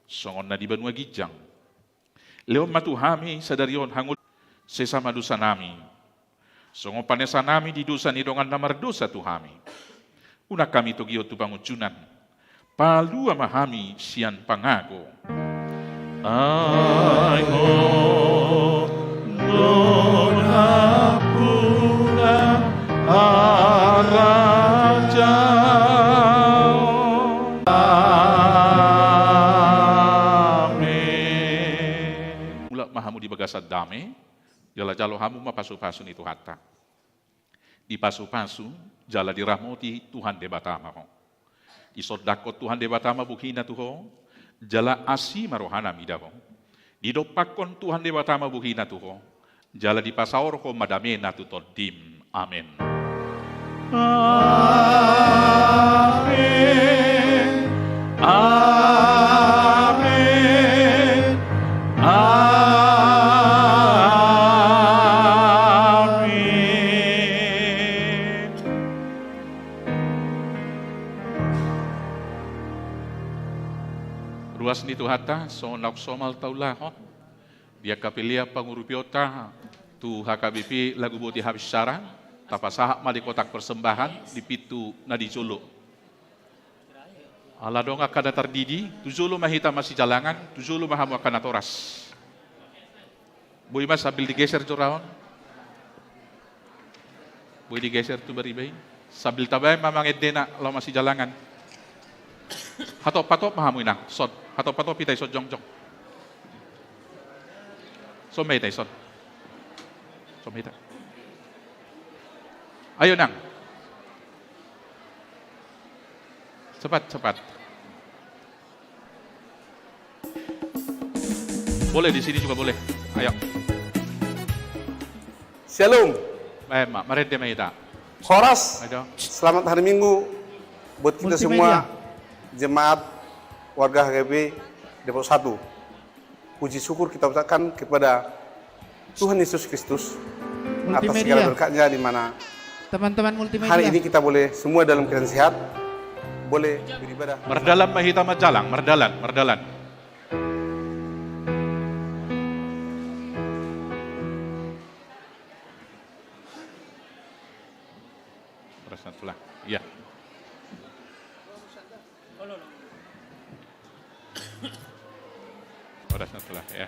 Songon na di banua gijang. Leon matuhami sadarion hangul sesama dosa nami. Songon panesa nami di dosa ni dongan namar dosa tuhami. Una kami togio tu pangucunan. Palu amahami sian pangago. Ayo non hapuna araja. Amin. Mula mahamu di bagasad dame, jala jalo hamu mapasu-pasu itu hatta. Di pasu-pasu, jala dirahmoti Tuhan debatama ho. Di sodakot Tuhan debatama bukhina tuho, jala asi marohana midaho. Di dopakon Tuhan debatama bukhina tuho, jala di pasaor ho madamena tutodim. Amin. Amin. Amin. Amin. Ruas ni tuhata sonak somal taulahon. Dia kapilia pangurupiota tu HKBP lagu boti habis syarang tapasahak mali kotak persembahan di pitu nadi julu. Ala dong akada terdidi tu julu mahita masih jalangan tu julu mahamu akan atoras. Boy mas sambil digeser jorawan. Boy digeser tu beribai. Sambil tabay mamang edena lo masih jalangan. Hato pato mahamu inang sod. Hato pato pitay sod jong jong. So may tay sod. So may tay. Ayo nang. Cepat. Boleh di sini juga boleh. Ayo. Shalom. Mak, mari dia mahita. Horas. Ayo. Selamat hari Minggu buat kita semua jemaat warga HGB Depok 1. Puji syukur kita ucapkan kepada Tuhan Yesus Kristus atas segala berkatnya di mana Teman-teman multimedia. hari ini kita boleh semua dalam keadaan sehat, boleh beribadah. Merdalam mahita majalang, merdalan. Perasaan tulah. Iya. Perasaan tulah, ya.